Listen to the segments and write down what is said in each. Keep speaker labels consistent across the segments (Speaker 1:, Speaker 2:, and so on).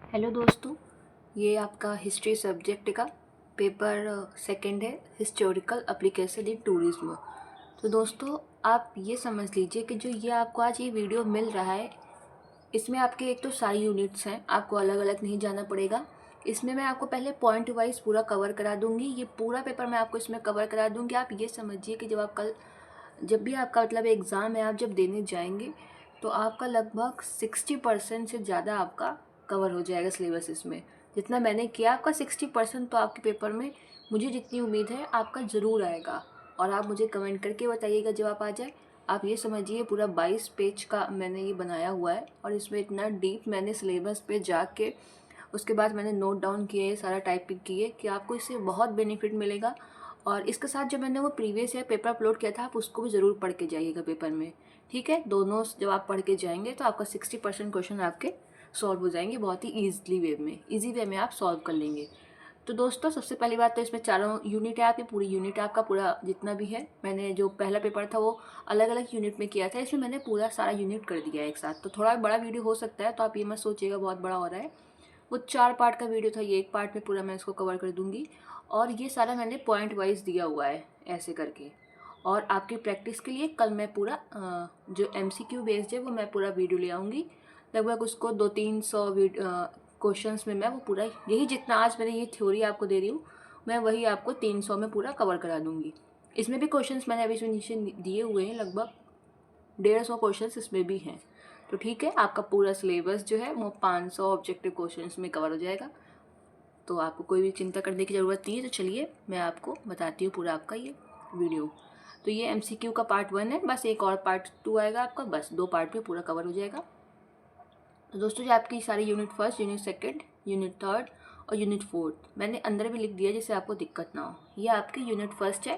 Speaker 1: Hello दोस्तों, ये आपका हिस्ट्री सब्जेक्ट का पेपर सेकंड है, हिस्टोरिकल एप्लीकेशन इन टूरिज्म। तो दोस्तों, आप ये समझ लीजिए कि जो ये आपको आज ये वीडियो मिल रहा है, इसमें आपके एक तो सारी यूनिट्स हैं, आपको अलग अलग नहीं जाना पड़ेगा। इसमें मैं आपको पहले पॉइंट वाइज पूरा कवर करा दूंगी। ये पूरा पेपर मैं आपको इसमें कवर करा दूंगी। आप ये समझिए कि जब भी आपका मतलब एग्ज़ाम है, आप जब देने जाएंगे तो आपका लगभग 60% से ज़्यादा आपका कवर हो जाएगा सिलेबस। इसमें जितना मैंने किया, आपका 60% तो आपके पेपर में, मुझे जितनी उम्मीद है, आपका ज़रूर आएगा। और आप मुझे कमेंट करके बताइएगा जब आप आ जाए। आप ये समझिए पूरा 22 पेज का मैंने ये बनाया हुआ है, और इसमें इतना डीप मैंने सिलेबस पे जाके उसके बाद मैंने नोट डाउन किए, सारा टाइपिंग किए कि आपको इससे बहुत बेनिफिट मिलेगा। और इसके साथ जो मैंने वो प्रीवियस ईयर पेपर अपलोड किया था, आप उसको भी ज़रूर पढ़ के जाइएगा पेपर में। ठीक है, दोनों जब आप पढ़ के जाएंगे तो आपका 60% क्वेश्चन आपके सॉल्व हो जाएंगे, बहुत ही ईजी वे में आप सॉल्व कर लेंगे। तो दोस्तों, सबसे पहली बात तो इसमें चारों यूनिट है आपकी, पूरी यूनिट आपका पूरा जितना भी है। मैंने जो पहला पेपर था वो अलग अलग यूनिट में किया था, इसमें मैंने पूरा सारा यूनिट कर दिया है एक साथ। तो थोड़ा बड़ा वीडियो हो सकता है, तो आप ये मत सोचिएगा बहुत बड़ा हो रहा है। वो 4 पार्ट का वीडियो था, ये एक पार्ट में पूरा मैं इसको कवर कर दूंगी। और ये सारा मैंने पॉइंट वाइज दिया हुआ है ऐसे करके। और आपकी प्रैक्टिस के लिए कल मैं पूरा जो MCQ बेस्ड है वो मैं पूरा वीडियो ले आऊँगी। लगभग उसको 200-300 क्वेश्चंस में मैं वो पूरा, यही जितना आज मैंने ये थ्योरी आपको दे रही हूँ, मैं वही आपको 300 में पूरा कवर करा दूँगी। इसमें भी क्वेश्चंस मैंने अभी इसमें नीचे दिए हुए हैं, लगभग 150 क्वेश्चंस इसमें भी हैं। तो ठीक है, आपका पूरा सिलेबस जो है वो 500 ऑब्जेक्टिव क्वेश्चंस में कवर हो जाएगा। तो आपको कोई भी चिंता करने की ज़रूरत नहीं है। तो चलिए मैं आपको बताती हूँ पूरा आपका ये वीडियो। तो ये MCQ का पार्ट 1 है, बस एक और पार्ट 2 आएगा आपका, बस 2 पार्ट में पूरा कवर हो जाएगा। तो दोस्तों, जो आपकी सारी unit first, unit second, unit third और यूनिट फोर्थ मैंने अंदर भी लिख दिया जिससे आपको दिक्कत ना हो। ये आपकी यूनिट फर्स्ट है,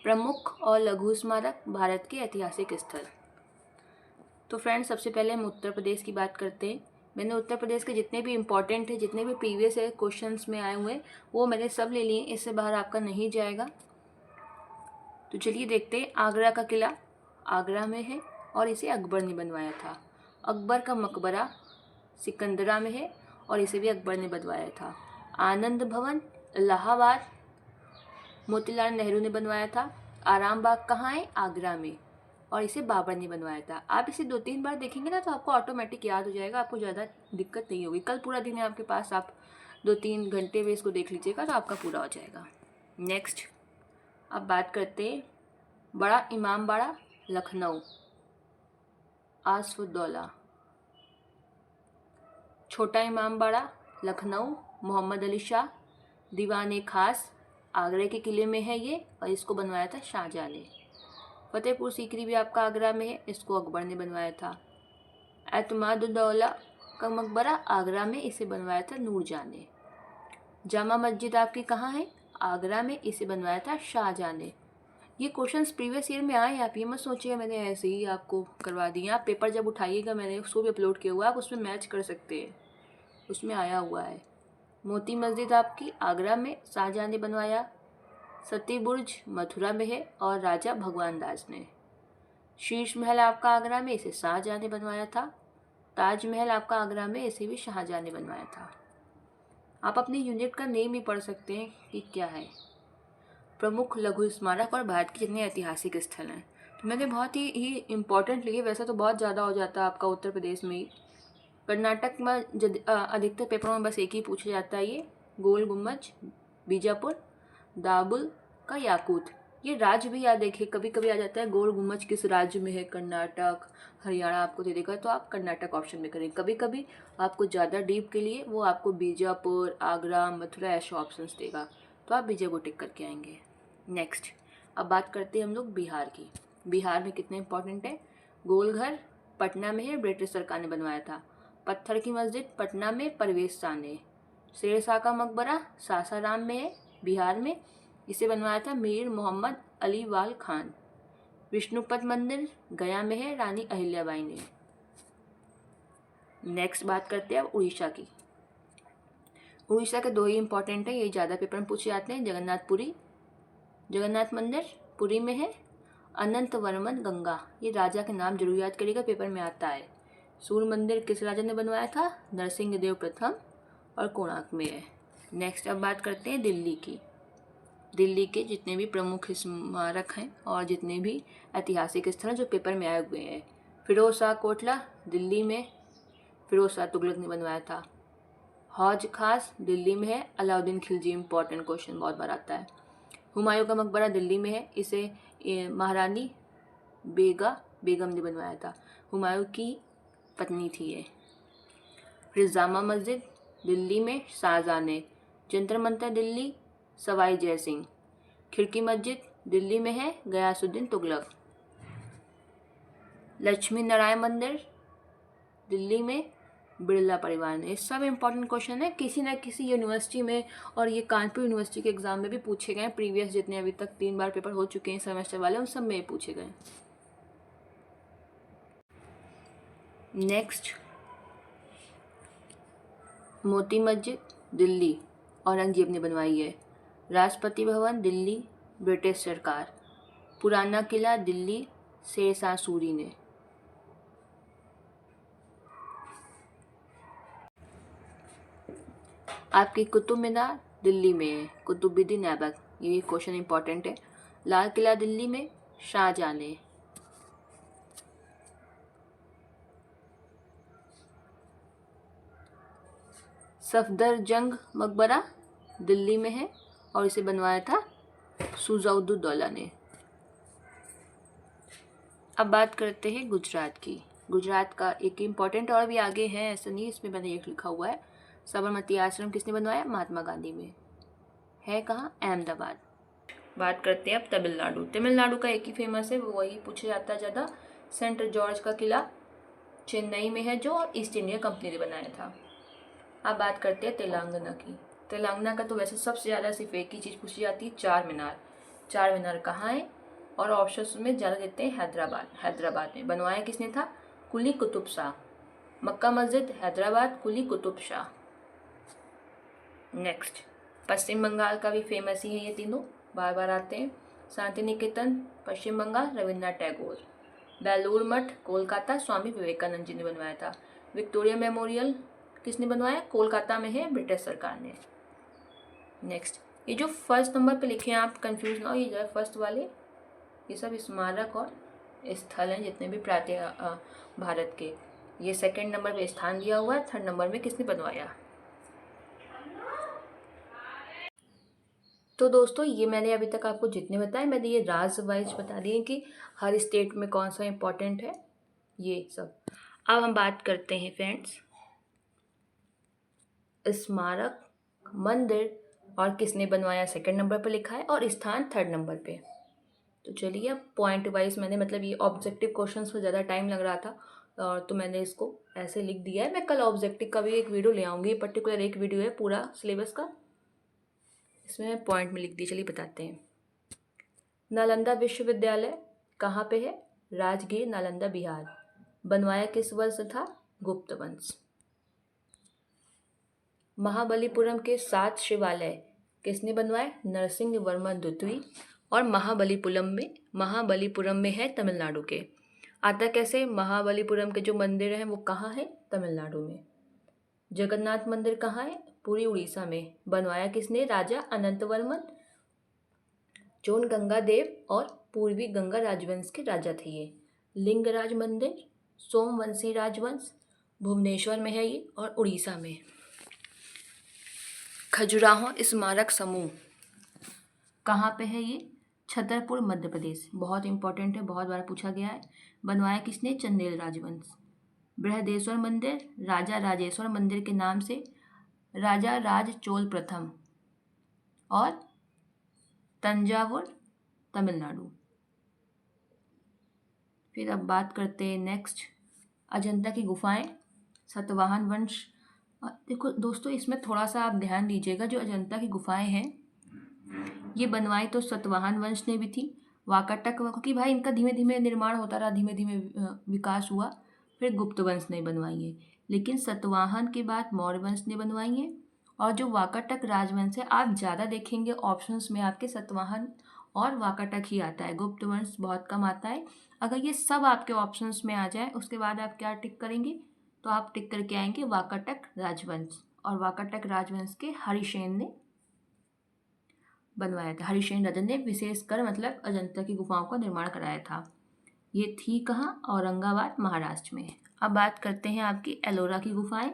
Speaker 1: प्रमुख और लघु स्मारक, भारत के ऐतिहासिक स्थल। तो फ्रेंड्स, सबसे पहले हम उत्तर प्रदेश की बात करते हैं। मैंने उत्तर प्रदेश के जितने भी इम्पोर्टेंट है, जितने भी प्रीवियस है क्वेश्चंस में आए हुए हैं, वो मैंने सब ले लिए, इससे बाहर आपका नहीं जाएगा। तो चलिए देखते हैं। आगरा का किला आगरा में है और इसे अकबर ने बनवाया था। अकबर का मकबरा सिकंदरा में है और इसे भी अकबर ने बनवाया था। आनंद भवन इलाहाबाद मोतीलाल नेहरू ने बनवाया था। आराम बाग कहाँ है? आगरा में, और इसे बाबर ने बनवाया था। आप इसे 2-3 बार देखेंगे ना तो आपको ऑटोमेटिक याद हो जाएगा, आपको ज़्यादा दिक्कत नहीं होगी। कल पूरा दिन है आपके पास, आप 2-3 घंटे में इसको देख लीजिएगा तो आपका पूरा हो जाएगा। नेक्स्ट, अब बात करते हैं बड़ा इमामबाड़ा लखनऊ, आसफुद्दौला। छोटा इमामबाड़ा लखनऊ, मोहम्मद अली शाह, दीवान खास, आगरा के किले में है ये, और इसको बनवाया था शाहजहाँ ने। फतेहपुर सीकरी भी आपका आगरा में है, इसको अकबर ने बनवाया था। एतमादुद्दौला का मकबरा आगरा में, इसे बनवाया था नूरजहाँ ने। जामा मस्जिद आपकी कहाँ है? आगरा में, इसे बनवाया था शाहजहाँ ने। ये क्वेश्चंस प्रीवियस ईयर में आए, आप ये मत सोचिए मैंने ऐसे ही आपको करवा दिए। आप पेपर जब उठाइएगा, मैंने उसको भी अपलोड किया हुआ है, आप उसमें मैच कर सकते हैं, उसमें आया हुआ है। मोती मस्जिद आपकी आगरा में, शाहजहाँ ने बनवाया। सती बुर्ज मथुरा में है और राजा भगवान दास ने। शीश महल आपका आगरा में, इसे शाहजहाँ ने बनवाया था। ताजमहल आपका आगरा में, इसे भी शाहजहाँ ने बनवाया था। आप अपनी यूनिट का नेम ही पढ़ सकते हैं कि क्या है। प्रमुख लघु स्मारक और भारत के जितने ऐतिहासिक स्थल हैं, तो मैंने बहुत ही इम्पोर्टेंट लिए। वैसे तो बहुत ज़्यादा हो जाता है आपका उत्तर प्रदेश में ही। कर्नाटक में अधिकतर पेपरों में बस एक ही पूछा जाता है, ये गोल गुम्बज, बीजापुर, दाबुल का याकूत। ये राज्य भी याद रखिए, कभी कभी आ जाता है गोल गुम्बज किस राज्य में है, कर्नाटक, हरियाणा आपको दे देगा तो आप कर्नाटक ऑप्शन में करें। कभी कभी आपको ज़्यादा डीप के लिए वो आपको बीजापुर, आगरा, मथुरा ऐसे ऑप्शंस देगा, तो आप बीजापुर टिक करके आएंगे। नेक्स्ट, अब बात करते हैं हम लोग बिहार की। बिहार में कितने इंपॉर्टेंट है? गोलघर पटना में है, ब्रिटिश सरकार ने बनवाया था। पत्थर की मस्जिद पटना में, परवेज शाह ने। शेरशाह का मकबरा सासाराम में है, बिहार में, इसे बनवाया था मीर मोहम्मद अली वाल खान। विष्णुपद मंदिर गया में है, रानी अहिल्याबाई ने। नेक्स्ट बात करते हैं अब उड़ीसा की। उड़ीसा के 2 ही इंपॉर्टेंट है, ये ज़्यादा पेपर में पूछे जाते हैं। जगन्नाथपुरी, जगन्नाथ मंदिर पुरी में है। अनंत वर्मन गंगा, ये राजा के नाम जरूर याद करिएगा, पेपर में आता है। सूर्य मंदिर किस राजा ने बनवाया था? नरसिंह देव प्रथम और कोणार्क में है। नेक्स्ट अब बात करते हैं दिल्ली की। दिल्ली के जितने भी प्रमुख स्मारक हैं और जितने भी ऐतिहासिक स्थल जो पेपर में आए हुए हैं। फिरोज शाह कोटला दिल्ली में फिरोज शाह तुगलक ने बनवाया था। हौज खास दिल्ली में है, अलाउद्दीन खिलजी। इंपॉर्टेंट क्वेश्चन बहुत बार आता है। हुमायूं का मकबरा दिल्ली में है, इसे महारानी बेगम ने बनवाया था। हुमायूं की पत्नी थी ये। फिर जामा मस्जिद दिल्ली में शाहजहां ने। जंतर मंतर दिल्ली सवाई जय सिंह। खिड़की मस्जिद दिल्ली में है, गयासुद्दीन तुगलक। लक्ष्मी नारायण मंदिर दिल्ली में बिरला परिवार ने। ये सब इंपॉर्टेंट क्वेश्चन है, किसी न किसी यूनिवर्सिटी में, और ये कानपुर यूनिवर्सिटी के एग्जाम में भी पूछे गए। प्रीवियस जितने अभी तक 3 बार पेपर हो चुके हैं सेमेस्टर वाले, उन सब में पूछे गए। नेक्स्ट, मोती मस्जिद दिल्ली औरंगजेब ने बनवाई है। राष्ट्रपति भवन दिल्ली ब्रिटिश सरकार। पुराना किला दिल्ली शेरशाह सूरी ने। आपकी कुतुब मीनार दिल्ली में है, कुतुबुद्दीन ऐबक। ये क्वेश्चन इंपॉर्टेंट है। लाल किला दिल्ली में शाहजहां ने। सफदरजंग मकबरा दिल्ली में है और इसे बनवाया था शुजाउद्दौला ने। अब बात करते हैं गुजरात की। गुजरात का एक इम्पॉर्टेंट और भी आगे है, ऐसा नहीं, इसमें मैंने एक लिखा हुआ है। साबरमती आश्रम किसने बनवाया? महात्मा गांधी में। है कहाँ? अहमदाबाद। बात करते हैं अब तमिलनाडु। तमिलनाडु का एक ही फेमस है, वही पूछा जाता है ज़्यादा। सेंट जॉर्ज का किला चेन्नई में है, जो ईस्ट इंडिया कंपनी ने बनाया था। अब बात करते हैं तेलंगाना की। तेलंगाना का तो वैसे सबसे ज़्यादा सिर्फ एक ही चीज़ पूछी जाती है, चार मीनार। चार मीनार कहाँ है? और ऑप्शन में ज़्यादा देते हैं हैदराबाद में। बनवाया किसने था? कुली कुतुब शाह। मक्का मस्जिद हैदराबाद, कुली कुतुब शाह। नेक्स्ट, पश्चिम बंगाल का भी फेमस ही है, ये तीनों बार बार आते हैं। शांति निकेतन पश्चिम बंगाल, रविन्द्रनाथ टैगोर। बेलूर मठ कोलकाता, स्वामी विवेकानंद जी ने बनवाया था। विक्टोरिया मेमोरियल किसने बनवाया? कोलकाता में है, ब्रिटिश सरकार ने। नेक्स्ट, ये जो फर्स्ट नंबर पे लिखे हैं आप कंफ्यूज ना हो, ये जो फर्स्ट वाले ये सब स्मारक और स्थल हैं जितने भी भारत के। ये सेकंड नंबर पे स्थान दिया हुआ है, थर्ड नंबर में किसने बनवाया। तो दोस्तों, ये मैंने अभी तक आपको जितने बताए, मैंने ये राज्य वाइज बता दिए कि हर स्टेट में कौन सा इम्पोर्टेंट है, ये सब। अब हम बात करते हैं फ्रेंड्स स्मारक, मंदिर और किसने बनवाया सेकंड नंबर पे लिखा है और स्थान थर्ड नंबर पे। तो चलिए अब पॉइंट वाइज मैंने, मतलब ये ऑब्जेक्टिव क्वेश्चंस में ज़्यादा टाइम लग रहा था और तो मैंने इसको ऐसे लिख दिया है। मैं कल ऑब्जेक्टिव का भी एक वीडियो ले आऊँगी, पर्टिकुलर एक वीडियो है पूरा सिलेबस का, इसमें पॉइंट में लिख दिए। चलिए बताते हैं। नालंदा विश्वविद्यालय कहाँ पे है? राजगीर, नालंदा, बिहार। बनवाया किस वर्ष था? गुप्त वंश। महाबलीपुरम के 7 शिवालय किसने बनवाए? नरसिंह वर्मन द्वितीय। और महाबलीपुरम में है, तमिलनाडु के। आता कैसे? महाबलीपुरम के जो मंदिर हैं वो कहाँ है? तमिलनाडु में। जगन्नाथ मंदिर कहाँ है? पूरी उड़ीसा में। बनवाया किसने? राजा अनंत वर्मन, जो गंगा देव और पूर्वी गंगा राजवंश के राजा थे ये। लिंगराज मंदिर सोमवंशी राजवंश, भुवनेश्वर में है ये और उड़ीसा में। खजुराहो स्मारक समूह कहाँ पे है ये? छतरपुर, मध्य प्रदेश। बहुत इंपॉर्टेंट है, बहुत बार पूछा गया है। बनवाया किसने? चंदेल राजवंश। बृहदेश्वर मंदिर राजा राजेश्वर मंदिर के नाम से, राजा राज चोल प्रथम। और तंजावुर, तमिलनाडु। फिर अब बात करते हैं नेक्स्ट, अजंता की गुफाएं, सातवाहन वंश। देखो दोस्तों, इसमें थोड़ा सा आप ध्यान दीजिएगा, जो अजंता की गुफाएं हैं ये बनवाई तो सातवाहन वंश ने भी थी। वाकाटक, क्योंकि भाई इनका धीमे धीमे निर्माण होता रहा, धीमे धीमे विकास हुआ, फिर गुप्त वंश ने बनवाई है। लेकिन सातवाहन के बाद मौर्य वंश ने बनवाई है। और जो वाकाटक राजवंश है, आप ज़्यादा देखेंगे ऑप्शंस में आपके सातवाहन और वाकाटक ही आता है। गुप्त वंश बहुत कम आता है। अगर ये सब आपके ऑप्शंस में आ जाए उसके बाद आप क्या टिक करेंगे, तो आप टिक करके आएंगे वाकाटक राजवंश। और वाकाटक राजवंश के हरिसेन ने बनवाया था। हरिसेन राजा ने विशेषकर मतलब अजंता की गुफाओं का निर्माण कराया था। ये थी कहाँ, औरंगाबाद महाराष्ट्र में। अब बात करते हैं आपकी एलोरा की गुफाएं।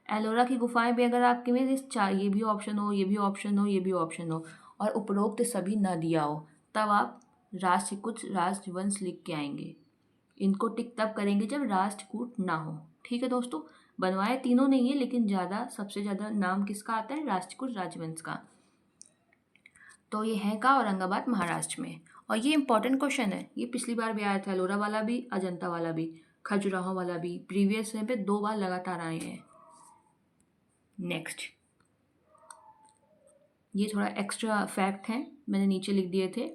Speaker 1: एलोरा की गुफाएं भी अगर आपके में ये भी ऑप्शन हो, ये भी ऑप्शन हो, ये भी ऑप्शन हो और उपरोक्त सभी न दिया हो, तब आप कुछ राजवंश लिख के आएंगे। इनको टिक तब करेंगे जब राष्ट्रकूट ना हो। ठीक है दोस्तों, बनवाए तीनों नहीं है लेकिन सबसे ज़्यादा नाम किसका आता है, राष्ट्रकूट राजवंश का। तो ये है का औरंगाबाद महाराष्ट्र में। और ये इंपॉर्टेंट क्वेश्चन है, ये पिछली बार भी आया था, एलोरा वाला भी, अजंता वाला भी, खजुराहो वाला भी, प्रीवियस पे 2 बार लगातार आए हैं। नेक्स्ट, ये थोड़ा एक्स्ट्रा फैक्ट हैं, मैंने नीचे लिख दिए थे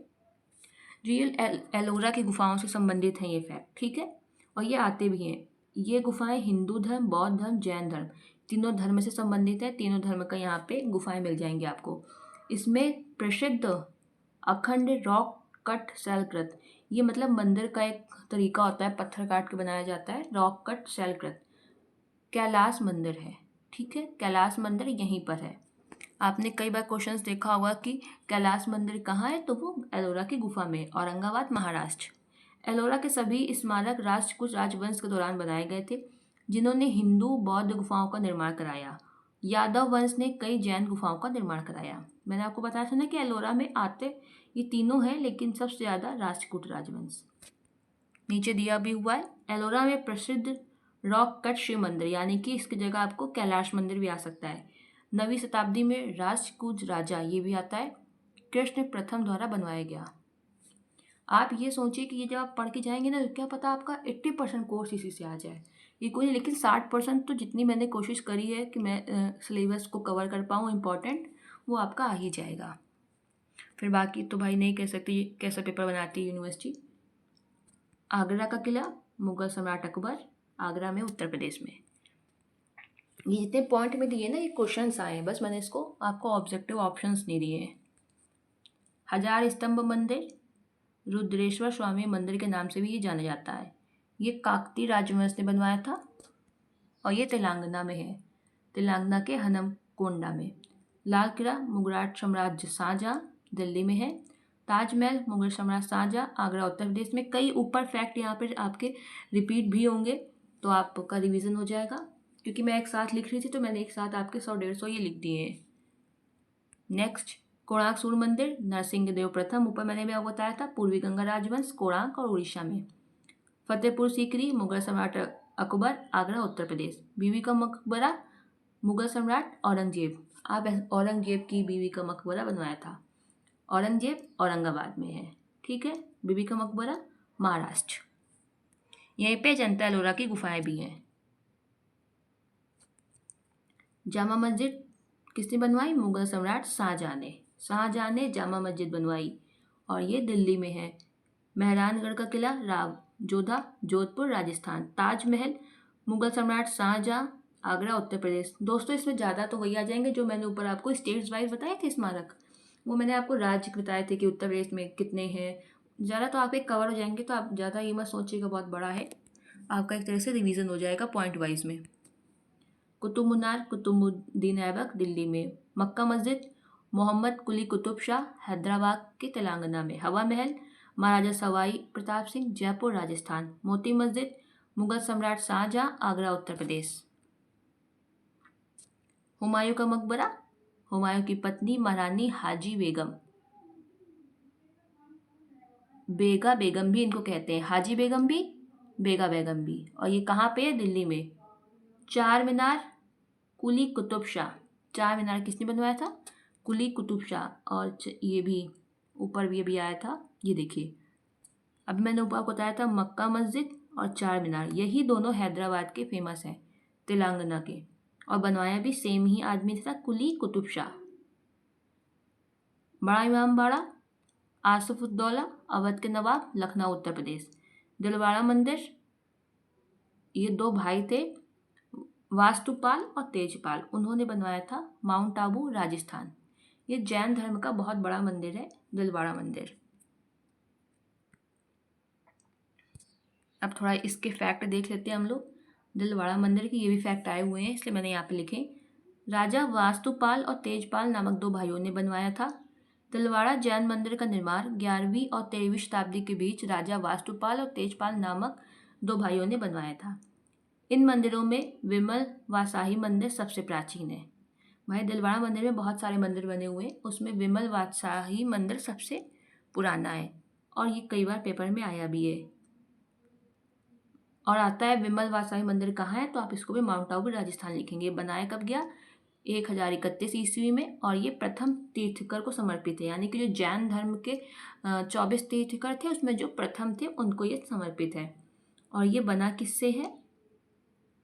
Speaker 1: जो ये एलोरा की गुफाओं से संबंधित हैं ये फैक्ट। ठीक है, और ये आते भी हैं। ये गुफाएं हिंदू धर्म, बौद्ध धर्म, जैन धर्म, तीनों धर्म से संबंधित है। तीनों धर्म का यहाँ पे गुफाएं मिल जाएंगी आपको। इसमें प्रसिद्ध अखंड रॉक कट शैलकृत, ये मतलब मंदिर का एक तरीका होता है, पत्थर काट के बनाया जाता है, रॉक कट शैलकृत कैलाश मंदिर है। ठीक है, कैलाश मंदिर यहीं पर है। आपने कई बार क्वेश्चंस देखा होगा कि कैलाश मंदिर कहाँ है, तो वो एलोरा की गुफा में, औरंगाबाद महाराष्ट्र। एलोरा के सभी स्मारक राष्ट्रकूट राजवंश के दौरान बनाए गए थे, जिन्होंने हिंदू बौद्ध गुफाओं का निर्माण कराया। यादव वंश ने कई जैन गुफाओं का निर्माण कराया। मैंने आपको बताया था ना कि एलोरा में आते ये तीनों हैं, लेकिन सबसे ज़्यादा राष्ट्रकूट राजवंश। नीचे दिया भी हुआ है, एलोरा में प्रसिद्ध रॉक कट शिव मंदिर, यानी कि इसकी जगह आपको कैलाश मंदिर भी आ सकता है। 9वीं शताब्दी में राष्ट्रकूट राजा, ये भी आता है, कृष्ण प्रथम द्वारा बनवाया गया। आप ये सोचिए कि ये जब आप पढ़ के जाएंगे ना, तो क्या पता आपका 80% कोर्स इसी से आ जाए। ये कोई नहीं, लेकिन 60% तो जितनी मैंने कोशिश करी है कि मैं सिलेबस को कवर कर पाऊँ इम्पॉर्टेंट, वो आपका आ ही जाएगा। फिर बाकी तो भाई नहीं कह सकती कैसा पेपर बनाती है यूनिवर्सिटी। आगरा का किला, मुगल सम्राट अकबर, आगरा में, उत्तर प्रदेश में। ये जितने पॉइंट में दिए ना, ये क्वेश्चंस आए हैं, बस मैंने इसको आपको ऑब्जेक्टिव ऑप्शंस नहीं दिए हैं। हजार स्तंभ मंदिर रुद्रेश्वर स्वामी मंदिर के नाम से भी ये जाना जाता है। ये काकतीय राजवंश ने बनवाया था और ये तेलंगाना में है, तेलंगाना के हनमकोंडा में। लाल किला मुगल साम्राज्य शाहजहाँ, दिल्ली में है। ताजमहल मुगल सम्राट शाहजहाँ, आगरा, उत्तर प्रदेश में। कई ऊपर फैक्ट यहाँ पर आपके रिपीट भी होंगे, तो आपका रिवीजन हो जाएगा, क्योंकि मैं एक साथ लिख रही थी तो मैंने एक साथ आपके 100-150 ये लिख दिए हैं। नेक्स्ट, कोणार्क सूर्य मंदिर नरसिंह देव प्रथम, ऊपर मैंने भी आपको बताया था, पूर्वी गंगा राजवंश, कोणार्क और उड़ीसा में। फतेहपुर सीकरी मुगल सम्राट अकबर, आगरा, उत्तर प्रदेश। बीवी का मकबरा मुगल सम्राट औरंगजेब, आप औरंगजेब की बीवी का मकबरा बनवाया था। औरंगजेब औरंगाबाद में है। ठीक है, बीबी का मकबरा महाराष्ट्र। यहीं पे अजंता एलोरा की गुफाएं भी हैं। जामा मस्जिद किसने बनवाई, मुगल सम्राट शाहजहाँ ने जामा मस्जिद बनवाई और ये दिल्ली में है। मेहरानगढ़ का किला जोधा, जोधपुर, राजस्थान। ताजमहल मुगल सम्राट शाहजहाँ, आगरा, उत्तर प्रदेश। दोस्तों इसमें ज़्यादा तो वही आ जाएंगे जो मैंने ऊपर आपको स्टेट्स वाइज बताए थे स्मारक, वो मैंने आपको राज्य बताए थे कि उत्तर प्रदेश में कितने हैं। ज़्यादा तो आपके कवर हो जाएंगे, तो आप ज़्यादा ये मत सोचिएगा बहुत बड़ा है, आपका एक तरह से रिवीजन हो जाएगा पॉइंट वाइज में। कुतुब मीनार कुतुबुद्दीन ऐबक, दिल्ली में। मक्का मस्जिद मोहम्मद कुली कुतुब शाह, हैदराबाद के तेलंगाना में। हवा महल महाराजा सवाई प्रताप सिंह, जयपुर, राजस्थान। मोती मस्जिद मुगल सम्राट शाहजहाँ, आगरा, उत्तर प्रदेश। हुमायूं का मकबरा हुमायूं की पत्नी महारानी हाजी बेगम, बेगा बेगम भी इनको कहते हैं, हाजी बेगम भी, बेगा बेगम भी। और ये कहाँ पे है, दिल्ली में। चार मीनार कुली कुतुब शाह, चार मीनार किसने बनवाया था, कुली कुतुब शाह। और ये भी ऊपर भी अभी आया था, ये देखिए, अब मैंने ऊपर आपको बताया था मक्का मस्जिद और चार मीनार, यही दोनों हैदराबाद के फेमस हैं, तेलंगाना के, और बनवाया भी सेम ही आदमी था, कुली कुतुब शाह। बड़ा इमाम बाड़ा आसफुद्दौला, अवध के नवाब, लखनऊ, उत्तर प्रदेश। दिलवाड़ा मंदिर, ये 2 भाई थे, वास्तुपाल और तेजपाल, उन्होंने बनवाया था, माउंट आबू, राजस्थान। ये जैन धर्म का बहुत बड़ा मंदिर है, दिलवाड़ा मंदिर। अब थोड़ा इसके फैक्ट देख लेते हैं हम लोग। दिलवाड़ा मंदिर के ये भी फैक्ट आए हुए हैं, इसलिए मैंने यहाँ पे लिखे। राजा वास्तुपाल और तेजपाल नामक दो भाइयों ने बनवाया था। दिलवाड़ा जैन मंदिर का निर्माण 11वीं और 13वीं शताब्दी के बीच राजा वास्तुपाल और तेजपाल नामक दो भाइयों ने बनवाया था। इन मंदिरों में विमल वासाही मंदिर सबसे प्राचीन है। भाई दिलवाड़ा मंदिर में बहुत सारे मंदिर बने हुए हैं, उसमें विमल वासाही मंदिर सबसे पुराना है और ये कई बार पेपर में आया भी है। और आता है विमल वासाही मंदिर कहाँ है, तो आप इसको भी माउंट आबू राजस्थान लिखेंगे। बनाया कब गया? 1031 ईस्वी में, और ये प्रथम तीर्थकर को समर्पित है, यानी कि जो जैन धर्म के 24 तीर्थकर थे उसमें जो प्रथम थे उनको ये समर्पित है। और ये बना किससे है?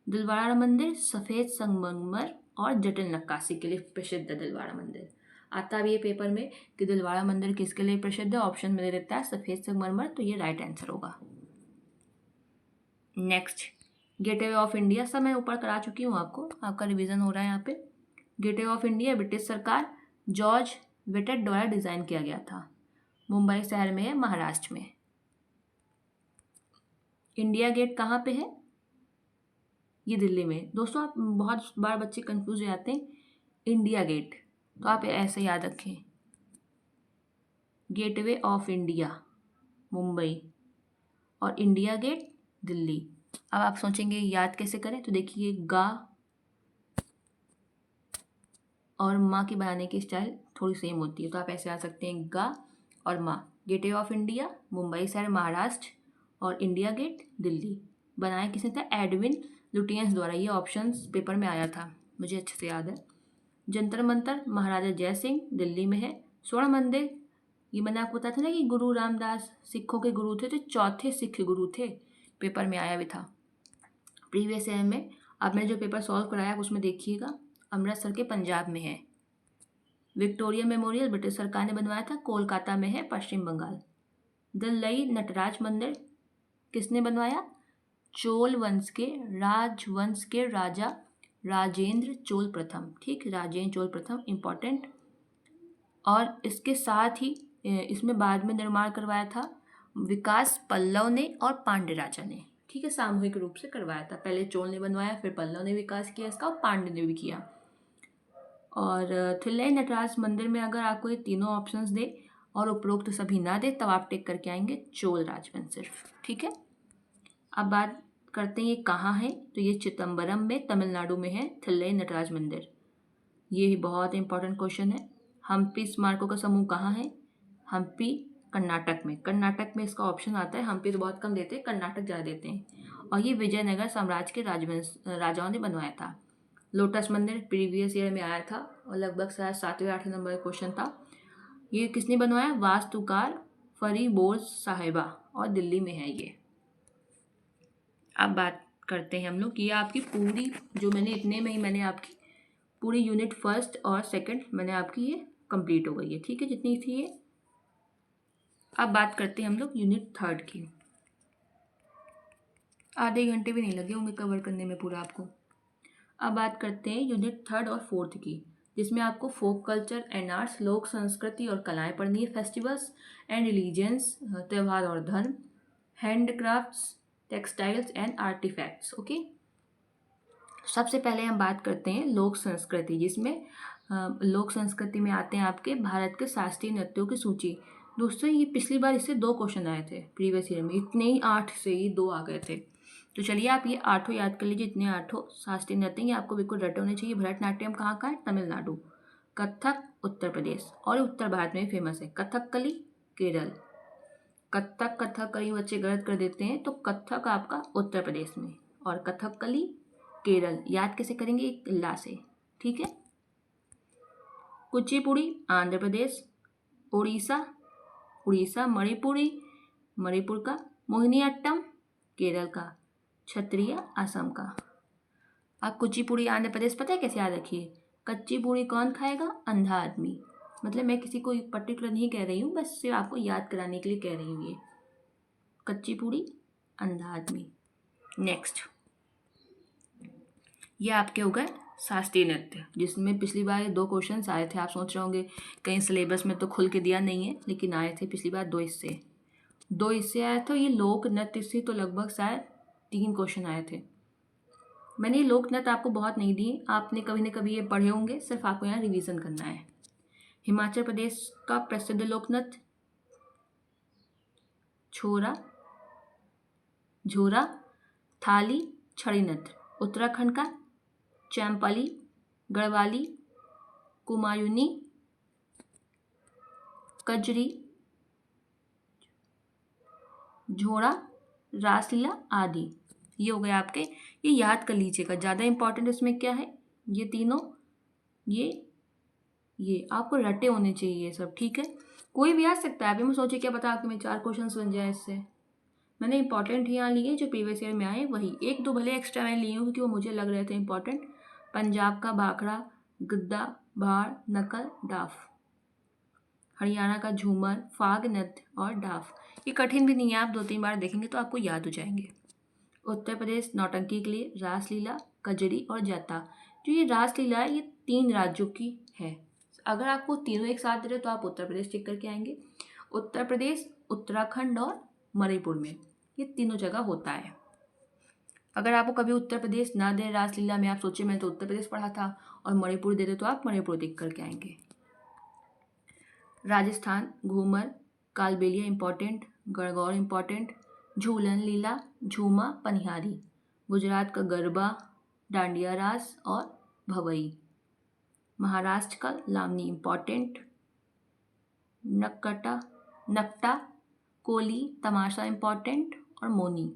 Speaker 1: दिलवाड़ा मंदिर सफ़ेद संगमरमर और जटिल नक्काशी के लिए प्रसिद्ध है। दिलवाड़ा मंदिर आता भी है पेपर में कि दिलवाड़ा मंदिर किसके लिए प्रसिद्ध है। ऑप्शन में दे देता है सफ़ेद संगमरमर, तो ये राइट आंसर होगा। नेक्स्ट, गेटवे ऑफ इंडिया, सब मैं ऊपर करा चुकी हूँ, आपका रिवीजन हो रहा है यहाँ पे। गेटवे ऑफ इंडिया ब्रिटिश सरकार जॉर्ज विटेट द्वारा डिज़ाइन किया गया था। मुंबई शहर में है, महाराष्ट्र में। इंडिया गेट कहाँ पे है? ये दिल्ली में। दोस्तों आप बहुत बार बच्चे कंफ्यूज हो जाते हैं, इंडिया गेट तो आप ऐसे याद रखें, गेटवे ऑफ इंडिया मुंबई और इंडिया गेट दिल्ली। अब आप सोचेंगे याद कैसे करें, तो देखिए गा और माँ की बनाने की स्टाइल थोड़ी सेम होती है, तो आप ऐसे आ सकते हैं गा और माँ। गेटवे ऑफ इंडिया मुंबई शहर महाराष्ट्र और इंडिया गेट दिल्ली। बनाया किसने था? एडविन लुटियंस द्वारा। ये ऑप्शंस पेपर में आया था, मुझे अच्छे से याद है। जंतर मंतर महाराजा जय सिंह दिल्ली में है। स्वर्ण मंदिर, ये मैंने आपको बताया था ना कि गुरु रामदास सिखों के गुरु थे, तो चौथे सिख गुरु थे, पेपर में आया भी था प्रीवियस ईयर में। अब मैंने जो पेपर सॉल्व कराया आप उसमें देखिएगा, अमृतसर के पंजाब में है। विक्टोरिया मेमोरियल ब्रिटिश सरकार ने बनवाया था, कोलकाता में है, पश्चिम बंगाल। दिल्लई नटराज मंदिर किसने बनवाया? चोल वंश के राजवंश के राजा राजेंद्र चोल प्रथम। ठीक, राजेंद्र चोल प्रथम इंपॉर्टेंट। और इसके साथ ही इसमें बाद में निर्माण करवाया था विकास पल्लव ने और पांड्य राजा ने। ठीक है, सामूहिक रूप से करवाया था। पहले चोल ने बनवाया, फिर पल्लव ने विकास किया इसका, और पांड्य ने भी किया। और थिल्लई नटराज मंदिर में अगर आपको ये तीनों ऑप्शंस दे और उपरोक्त सभी ना दे तब आप टिक करके आएंगे चोल राजवंश सिर्फ। ठीक है, अब बात करते हैं ये कहाँ है, तो ये चिदम्बरम में तमिलनाडु में है थिल्लई नटराज मंदिर। ये भी बहुत इंपॉर्टेंट क्वेश्चन है। हम्पी स्मारकों का समूह कहाँ है? हम्पी कर्नाटक में। कर्नाटक में इसका ऑप्शन आता है, हम्पी तो बहुत कम देते हैं, कर्नाटक ज़्यादा देते हैं। और ये विजयनगर साम्राज्य के राजाओं ने बनवाया था। लोटस मंदिर प्रीवियस ईयर में आया था और लगभग शायद 7वें 8वें नंबर का क्वेश्चन था। ये किसने बनवाया? वास्तुकार फरीबोर्ज साहिबा, और दिल्ली में है ये। अब बात करते हैं हम लोग कि ये आपकी पूरी जो मैंने इतने में ही मैंने आपकी पूरी यूनिट फर्स्ट और सेकंड मैंने आपकी ये कंप्लीट हो गई है। ठीक है, जितनी थी ये। अब बात करते हैं हम लोग यूनिट थर्ड की। आधे घंटे भी नहीं लगे होंगे कवर करने में पूरा आपको। अब बात करते हैं यूनिट थर्ड और फोर्थ की, जिसमें आपको फोक कल्चर एंड आर्ट्स, लोक संस्कृति और कलाएं पढ़नी है, फेस्टिवल्स एंड रिलीजियंस, त्यौहार और धर्म, हैंडक्राफ्ट्स, टेक्सटाइल्स एंड आर्टिफैक्ट्स। ओके, सबसे पहले हम बात करते हैं लोक संस्कृति, जिसमें लोक संस्कृति में आते हैं आपके भारत के शास्त्रीय नृत्यों की सूची। दोस्तों ये पिछली बार इससे 2 क्वेश्चन आए थे प्रीवियस ईयर में, इतने ही 8 से ही 2 आ गए थे। तो चलिए आप ये 8 याद कर लीजिए, इतने 8 शास्त्रीय नृत्य ये आपको बिल्कुल रटे होने चाहिए। भरतनाट्यम कहाँ का है? तमिलनाडु। कथक उत्तर प्रदेश, और उत्तर भारत में फेमस है। कथकली केरल। कथकली बच्चे गलत कर देते हैं, तो कथक आपका उत्तर प्रदेश में और कथकली केरल। याद कैसे करेंगे? एक ला से। ठीक है, कुचिपुड़ी आंध्र प्रदेश, उड़ीसा, मणिपुर का, मोहिनीअट्टम केरल का, क्षत्रिय असम का। आप कुचिपुड़ी आंध्र प्रदेश पता है कैसे याद रखिए? कच्ची पूड़ी कौन खाएगा? अंधा आदमी। मतलब मैं किसी को पर्टिकुलर नहीं कह रही हूँ, बस सिर्फ आपको याद कराने के लिए कह रही हूँ। ये कच्ची पूड़ी अंधा आदमी। नेक्स्ट, ये आपके हो गए शास्त्रीय नृत्य, जिसमें पिछली बार 2 क्वेश्चन आए थे। आप सोच रहे होंगे कहीं सिलेबस में तो खुल के दिया नहीं है, लेकिन आए थे पिछली बार 2 इससे। 2 इससे आया था, ये लोक नृत्य से तो लगभग शायद 3 क्वेश्चन आए थे। मैंने ये लोक नृत्य आपको बहुत नहीं दिए, आपने कभी न कभी ये पढ़े होंगे, सिर्फ आपको यहाँ रिवीजन करना है। हिमाचल प्रदेश का प्रसिद्ध लोक नृत्य छोरा, झोरा, थाली, छड़ी नृत्य। उत्तराखंड का चैम्पली, गढ़वाली, कुमायूनी, कजरी, झोड़ा, रासलीला आदि। ये हो गए आपके, ये याद कर लीजिएगा। ज़्यादा इंपॉर्टेंट इसमें क्या है, ये तीनों, ये आपको रटे होने चाहिए ये सब, ठीक है। कोई भी आ सकता है, अभी मैं सोची क्या पता आपके में 4 क्वेश्चन बन जाए इससे। मैंने इंपॉर्टेंट यहाँ लिए जो प्रीवियस ईयर में आए वही, 1-2 भले एक्स्ट्रा मैं ली हूँ क्योंकि वो मुझे लग रहे थे इंपॉर्टेंट। पंजाब का भाखड़ा, गिद्दा, भाड़, नकल, डाफ। हरियाणा का झूमर, फाग नृत्य और डाफ। ये कठिन भी नहीं है, आप 2-3 बार देखेंगे तो आपको याद हो जाएंगे। उत्तर प्रदेश नौटंकी के लिए रासलीला, कजरी और जाता। जो ये रासलीला है ये 3 राज्यों की है। अगर आपको तीनों एक साथ दे रहे तो आप उत्तर प्रदेश चेक करके आएंगे। उत्तर प्रदेश, उत्तराखंड और मणिपुर में ये तीनों जगह होता है। अगर आपको कभी उत्तर प्रदेश ना दे रासलीला में, आप सोचे मैंने तो उत्तर प्रदेश पढ़ा था, और मणिपुर दे दे तो आप मणिपुर देख करके आएंगे। राजस्थान घूमर, कालबेलिया इंपॉर्टेंट, गणगौर इंपॉर्टेंट, झूलन लीला, झूमा, पनिहारी। गुजरात का गरबा, डांडिया रास और भवई। महाराष्ट्र का लावनी इंपॉर्टेंट, नकटा, कोली, तमाशा इंपॉर्टेंट और मोनी।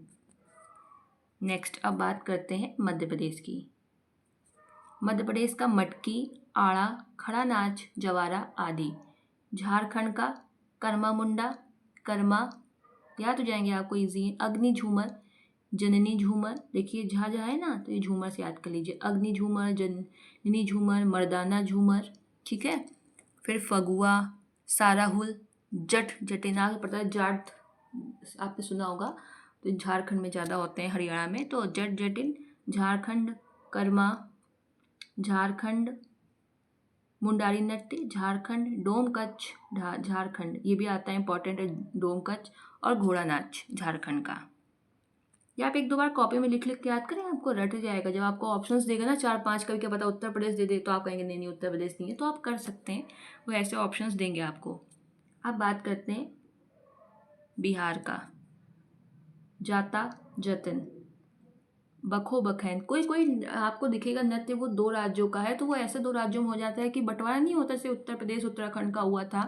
Speaker 1: नेक्स्ट अब बात करते हैं मध्य प्रदेश की। मध्य प्रदेश का मटकी, आड़ा, खड़ा नाच, जवारा आदि। झारखंड का कर्मा मुंडा, कर्मा, याद हो जाएंगे आपको इजी है। अग्नि झूमर, जननी झूमर, देखिए जहाँ जहाँ है ना तो ये झूमर से याद कर लीजिए। अग्नि झूमर, जननी झूमर, मर्दाना झूमर, ठीक है। फिर फगुआ, साराहुल, जटेनाग, पता है जाट आपने सुना होगा, तो झारखंड में ज़्यादा होते हैं, हरियाणा में तो जटिन। झारखंड कर्मा, झारखंड मुंडारी नृत्य, झारखंड डोम कच्छ, झारखंड ये भी आता है इंपॉर्टेंट है, डोम कच्छ और घोड़ा नाच झारखंड का। या आप 1-2 बार कॉपी में लिख लिख के याद करें, आपको रट जाएगा। जब आपको ऑप्शंस देगा ना 4-5 का भी, क्या पता उत्तर प्रदेश दे दे तो आप कहेंगे नहीं नहीं उत्तर प्रदेश नहीं है, तो आप कर सकते हैं, वो ऐसे ऑप्शंस देंगे आपको। अब बात करते हैं बिहार का। जाता, जतन, बखो बखैन। कोई कोई आपको दिखेगा नृत्य वो 2 राज्यों का है, तो वो ऐसे 2 राज्यों में हो जाता है कि बंटवारा नहीं होता, जैसे उत्तर प्रदेश उत्तराखंड का हुआ था,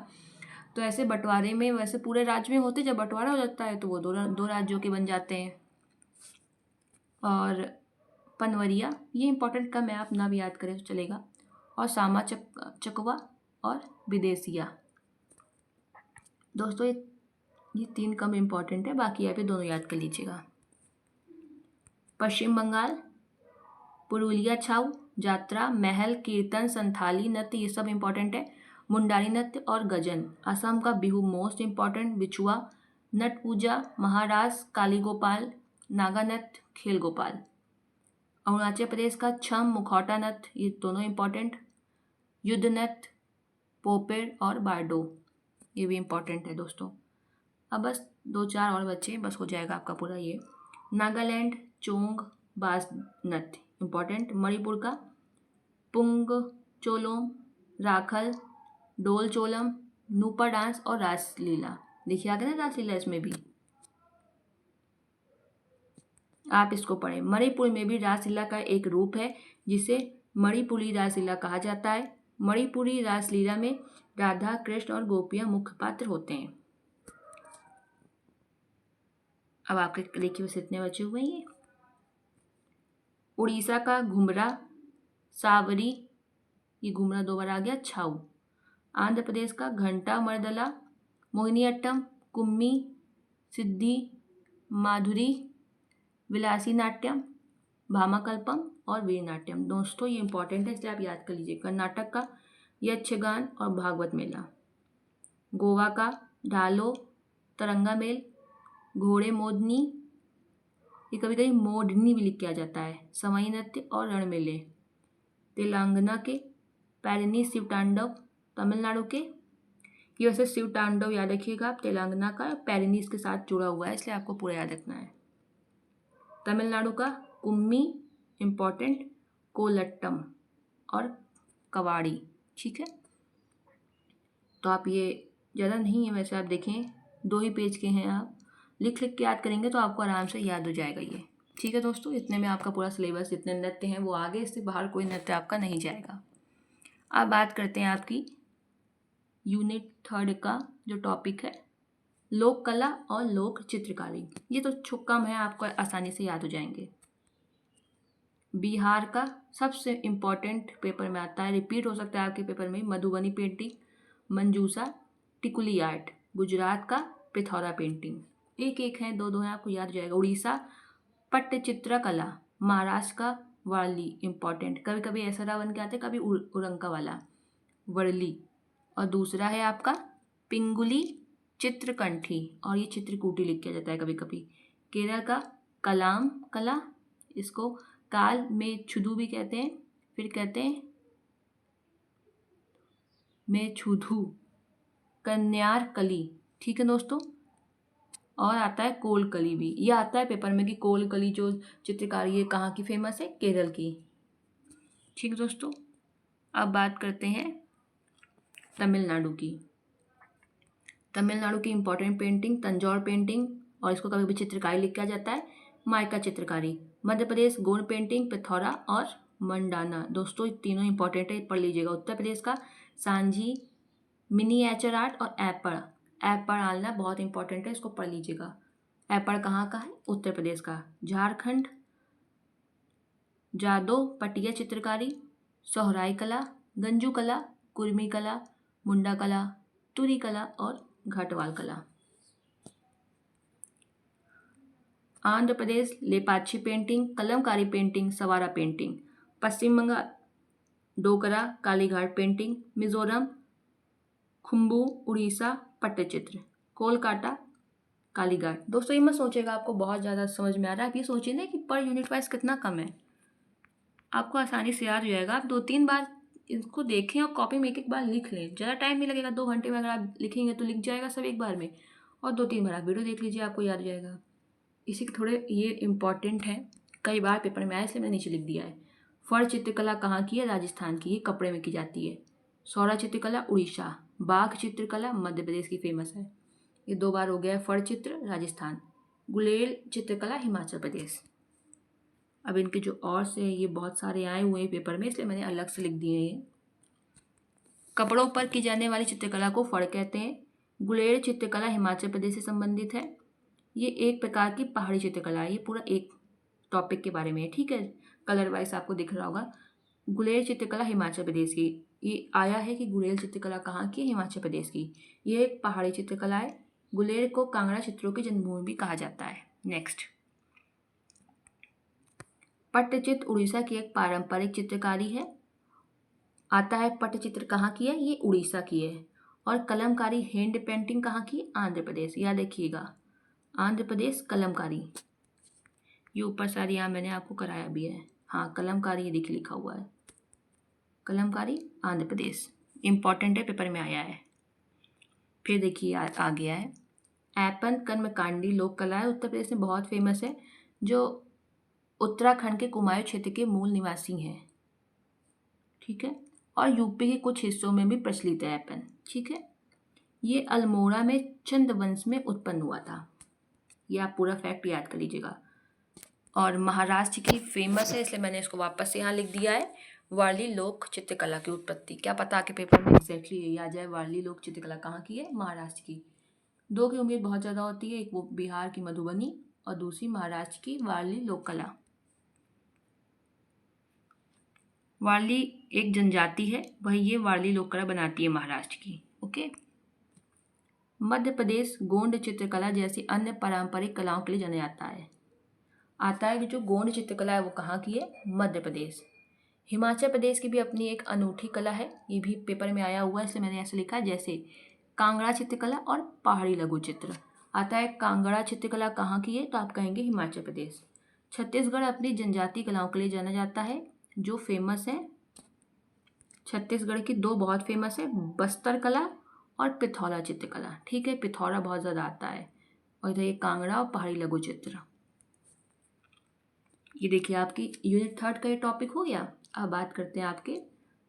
Speaker 1: तो ऐसे बंटवारे में वैसे पूरे राज्य में होते, जब बंटवारा हो जाता है तो वो 2 राज्यों के बन जाते हैं। और पनवरिया, ये इंपॉर्टेंट कम है, आप ना भी याद करें तो चलेगा। और सामा चकवा और विदेशिया। दोस्तों ये 3 कम इम्पॉर्टेंट है, बाकी यहाँ पे दोनों याद कर लीजिएगा। पश्चिम बंगाल पुरुलिया छाऊ, जात्रा, महल, कीर्तन, संथाली नृत्य, ये सब इम्पॉर्टेंट है। मुंडारी नृत्य और गजन। असम का बिहू मोस्ट इम्पॉर्टेंट, बिछुआ, नट पूजा, महारास, काली गोपाल, नागा नृत्य, खेल गोपाल। अरुणाचल प्रदेश का छम, मुखौटा नृत्य, ये दोनों इम्पॉर्टेंट। युद्ध नृत्य, पोपेर और बारडो, ये भी इम्पॉर्टेंट है दोस्तों। अब बस 2-4 और बच्चे, बस हो जाएगा आपका पूरा ये। नागालैंड चोंग बाज नृत्य इम्पॉर्टेंट। मणिपुर का पुंग चोलोम, राखल, डोल चोलम, नूपर डांस और रासलीला। देखिए आगे ना रासलीला इसमें भी, आप इसको पढ़ें। मणिपुर में भी रासलीला का एक रूप है जिसे मणिपुरी रासलीला कहा जाता है। मणिपुरी रासलीला में राधा कृष्ण और गोपियां मुख्य पात्र होते हैं। अब आपके देखिए बस इतने बचे हुए हैं। उड़ीसा का घुमरा, सावरी, ये घुमरा 2 बार आ गया, छाऊ। आंध्र प्रदेश का घंटा मर्दला, मोहिनीअट्टम, कुम्मी, सिद्धि, माधुरी, विलासी नाट्यम, भामाकल्पम और वीरनाट्यम। दोस्तों ये इंपॉर्टेंट है, इसलिए आप याद कर लीजिए। कर्नाटक का यक्षगान और भागवत मेला। गोवा का ढालो, तरंगा मेल, घोड़े मोदनी, ये कभी कभी मोडनी भी लिख के आ जाता है, समई नृत्य और रण मेले। तेलंगाना के पैरिनी शिव तांडव, तमिलनाडु के कि वैसे शिव तांडव याद रखिएगा आप, तेलंगाना का पेरिनीज के साथ जुड़ा हुआ है, इसलिए आपको पूरा याद रखना है। तमिलनाडु का कुम्मी इम्पॉर्टेंट, कोलट्टम और कवाड़ी। ठीक है, तो आप ये ज़्यादा नहीं है वैसे, आप देखें 2 ही पेज के हैं, आप लिख लिख के याद करेंगे तो आपको आराम से याद हो जाएगा ये। ठीक है दोस्तों, इतने में आपका पूरा सिलेबस, जितने नृत्य हैं वो आगे, इससे बाहर कोई नृत्य आपका नहीं जाएगा। अब बात करते हैं आपकी यूनिट 3 का जो टॉपिक है लोक कला और लोक चित्रकारी। ये तो कम है, आपको आसानी से याद हो जाएंगे। बिहार का सबसे इम्पॉर्टेंट पेपर में आता है, रिपीट हो सकता है आपके पेपर में, मधुबनी पेंटिंग, मंजूसा, टिकुली आर्ट। गुजरात का पिथौरा पेंटिंग। एक एक है, दो दो हैं, आपको याद हो जाएगा। उड़ीसा पट्टचित्र कला। महाराष्ट्र का वारली इम्पॉर्टेंट, कभी कभी ऐसा रावण के आते, कभी उरंका वाला वर्ली। और दूसरा है आपका पिंगुली चित्रकंठी, और ये चित्रकूटी लिख किया जाता है कभी कभी। केरल का कलाम कला, इसको काल में छुदू भी कहते हैं, फिर कहते हैं में छुधू, कन्यार कली। ठीक है दोस्तों, और आता है कोलकली भी, ये आता है पेपर में कि कोलकली जो चित्रकारी है कहाँ की फेमस है, केरल की। ठीक है दोस्तों, अब बात करते हैं तमिलनाडु की। तमिलनाडु की इम्पोर्टेंट पेंटिंग तंजौर पेंटिंग, और इसको कभी भी चित्रकारी लिख किया जाता है, माइका चित्रकारी। मध्य प्रदेश गोंड पेंटिंग, पिथौरा और मंडाना। दोस्तों ये तीनों इंपॉर्टेंट है, पढ़ लीजिएगा। उत्तर प्रदेश का सांझी मिनीएचर आर्ट और एपड़। एपड़ आलना बहुत इंपॉर्टेंट है, इसको पढ़ लीजिएगा। एपड़ कहाँ का है, उत्तर प्रदेश का। झारखंड जादो पटिया चित्रकारी, सोहराई कला, गंजू कला, कुर्मी कला, मुंडा कला, तुरी कला और घाटवाल कला। Andhra Pradesh Lepakshi painting, Kalamkari painting, Savara painting. Paschim Bangal Dokra Kalighat painting, Mizoram Khumbu, Orissa Pattachitra, Kolkata Kalighat. दोस्तों ये मत सोचेगा आपको बहुत ज़्यादा समझ में आ रहा है, आप ये सोचिए ना कि पर यूनिट वाइज कितना कम है, आपको आसानी से याद हो जाएगा। आप 2-3 बार इसको देखें और कॉपी में एक एक बार लिख लें, ज़्यादा टाइम नहीं लगेगा, 2 घंटे में अगर आप लिखेंगे तो लिख जाएगा सब एक बार में। और 2-3 बार आप वीडियो देख लीजिए, आपको याद हो जाएगा। इसी के थोड़े ये इम्पॉर्टेंट है, कई बार पेपर में आया इसलिए मैंने नीचे लिख दिया है। फर चित्रकला कहाँ की है, राजस्थान की, ये कपड़े में की जाती है। सौरा चित्रकला उड़ीसा। बाघ चित्रकला मध्य प्रदेश की फेमस है, ये 2 बार हो गया है। फर चित्र राजस्थान। गुलेल चित्रकला हिमाचल प्रदेश। अब इनके जो और से ये बहुत सारे आए हुए हैं पेपर में, इसलिए मैंने अलग से लिख दिए हैं। ये कपड़ों पर की जाने वाली चित्रकला को फड़ कहते हैं। गुलेल चित्रकला हिमाचल प्रदेश से संबंधित है, ये एक प्रकार की पहाड़ी चित्रकला है। ये पूरा एक टॉपिक के बारे में है, ठीक है, कलर वाइज आपको दिख रहा होगा। गुलेल चित्रकला हिमाचल प्रदेश की, ये आया है कि गुलेल चित्रकला कहाँ की है, हिमाचल प्रदेश की। ये एक पहाड़ी चित्रकला है। गुलेल को कांगड़ा चित्रों की जन्मभूमि भी कहा जाता है। नेक्स्ट, पट्टचित्र उड़ीसा की एक पारंपरिक चित्रकारी है। आता है पट्टचित्र कहाँ की है, ये उड़ीसा की है। और कलमकारी हैंड पेंटिंग कहाँ की, आंध्र प्रदेश। याद रखिएगा, आंध्र प्रदेश कलमकारी। ये ऊपर सारी यहाँ मैंने आपको कराया भी है, हाँ कलमकारी ये लिखा हुआ है, कलमकारी आंध्र प्रदेश। इम्पॉर्टेंट है, पेपर में आया है। फिर देखिए आ गया है ऐपन कर्मकांडी लोक कला है, उत्तर प्रदेश में बहुत फेमस है, जो उत्तराखंड के कुमायूं क्षेत्र के मूल निवासी हैं। ठीक है, और यूपी के कुछ हिस्सों में भी प्रचलित है ऐपन। ठीक है, ये अल्मोड़ा में चंद वंश में उत्पन्न हुआ था, ये आप पूरा फैक्ट याद कर लीजिएगा। और महाराष्ट्र की फेमस है, इसलिए मैंने इसको वापस से यहाँ लिख दिया है। वारली लोक चित्रकला की उत्पत्ति, क्या पता आपके पेपर में एक्जैक्टली यही आ जाए, वारली लोक चित्रकला कहाँ की है, महाराष्ट्र की। 2 की उम्मीद बहुत ज़्यादा होती है, एक वो बिहार की मधुबनी और दूसरी महाराष्ट्र की वारली लोक कला। वारली एक जनजाति है, वही ये वारली लोक कला बनाती है महाराष्ट्र की। ओके, मध्य प्रदेश गोंड चित्रकला जैसी अन्य पारंपरिक कलाओं के लिए जाना जाता है। आता है कि जो गोंड चित्रकला है वो कहाँ की है, मध्य प्रदेश। हिमाचल प्रदेश की भी अपनी एक अनूठी कला है, ये भी पेपर में आया हुआ है, इसलिए मैंने ऐसे लिखा है, जैसे कांगड़ा चित्रकला और पहाड़ी लघु चित्र। आता है कांगड़ा चित्रकला कहाँ की है, तो आप कहेंगे हिमाचल प्रदेश। छत्तीसगढ़ अपनी जनजातीय कलाओं के लिए जाना जाता है, जो फेमस है। छत्तीसगढ़ की 2 बहुत फेमस है, बस्तर कला और पिथौरा चित्रकला। ठीक है, पिथौरा बहुत ज़्यादा आता है। और इधर ये कांगड़ा और पहाड़ी लघु चित्र। ये देखिए आपकी यूनिट 3 का ये टॉपिक हो गया। अब बात करते हैं आपके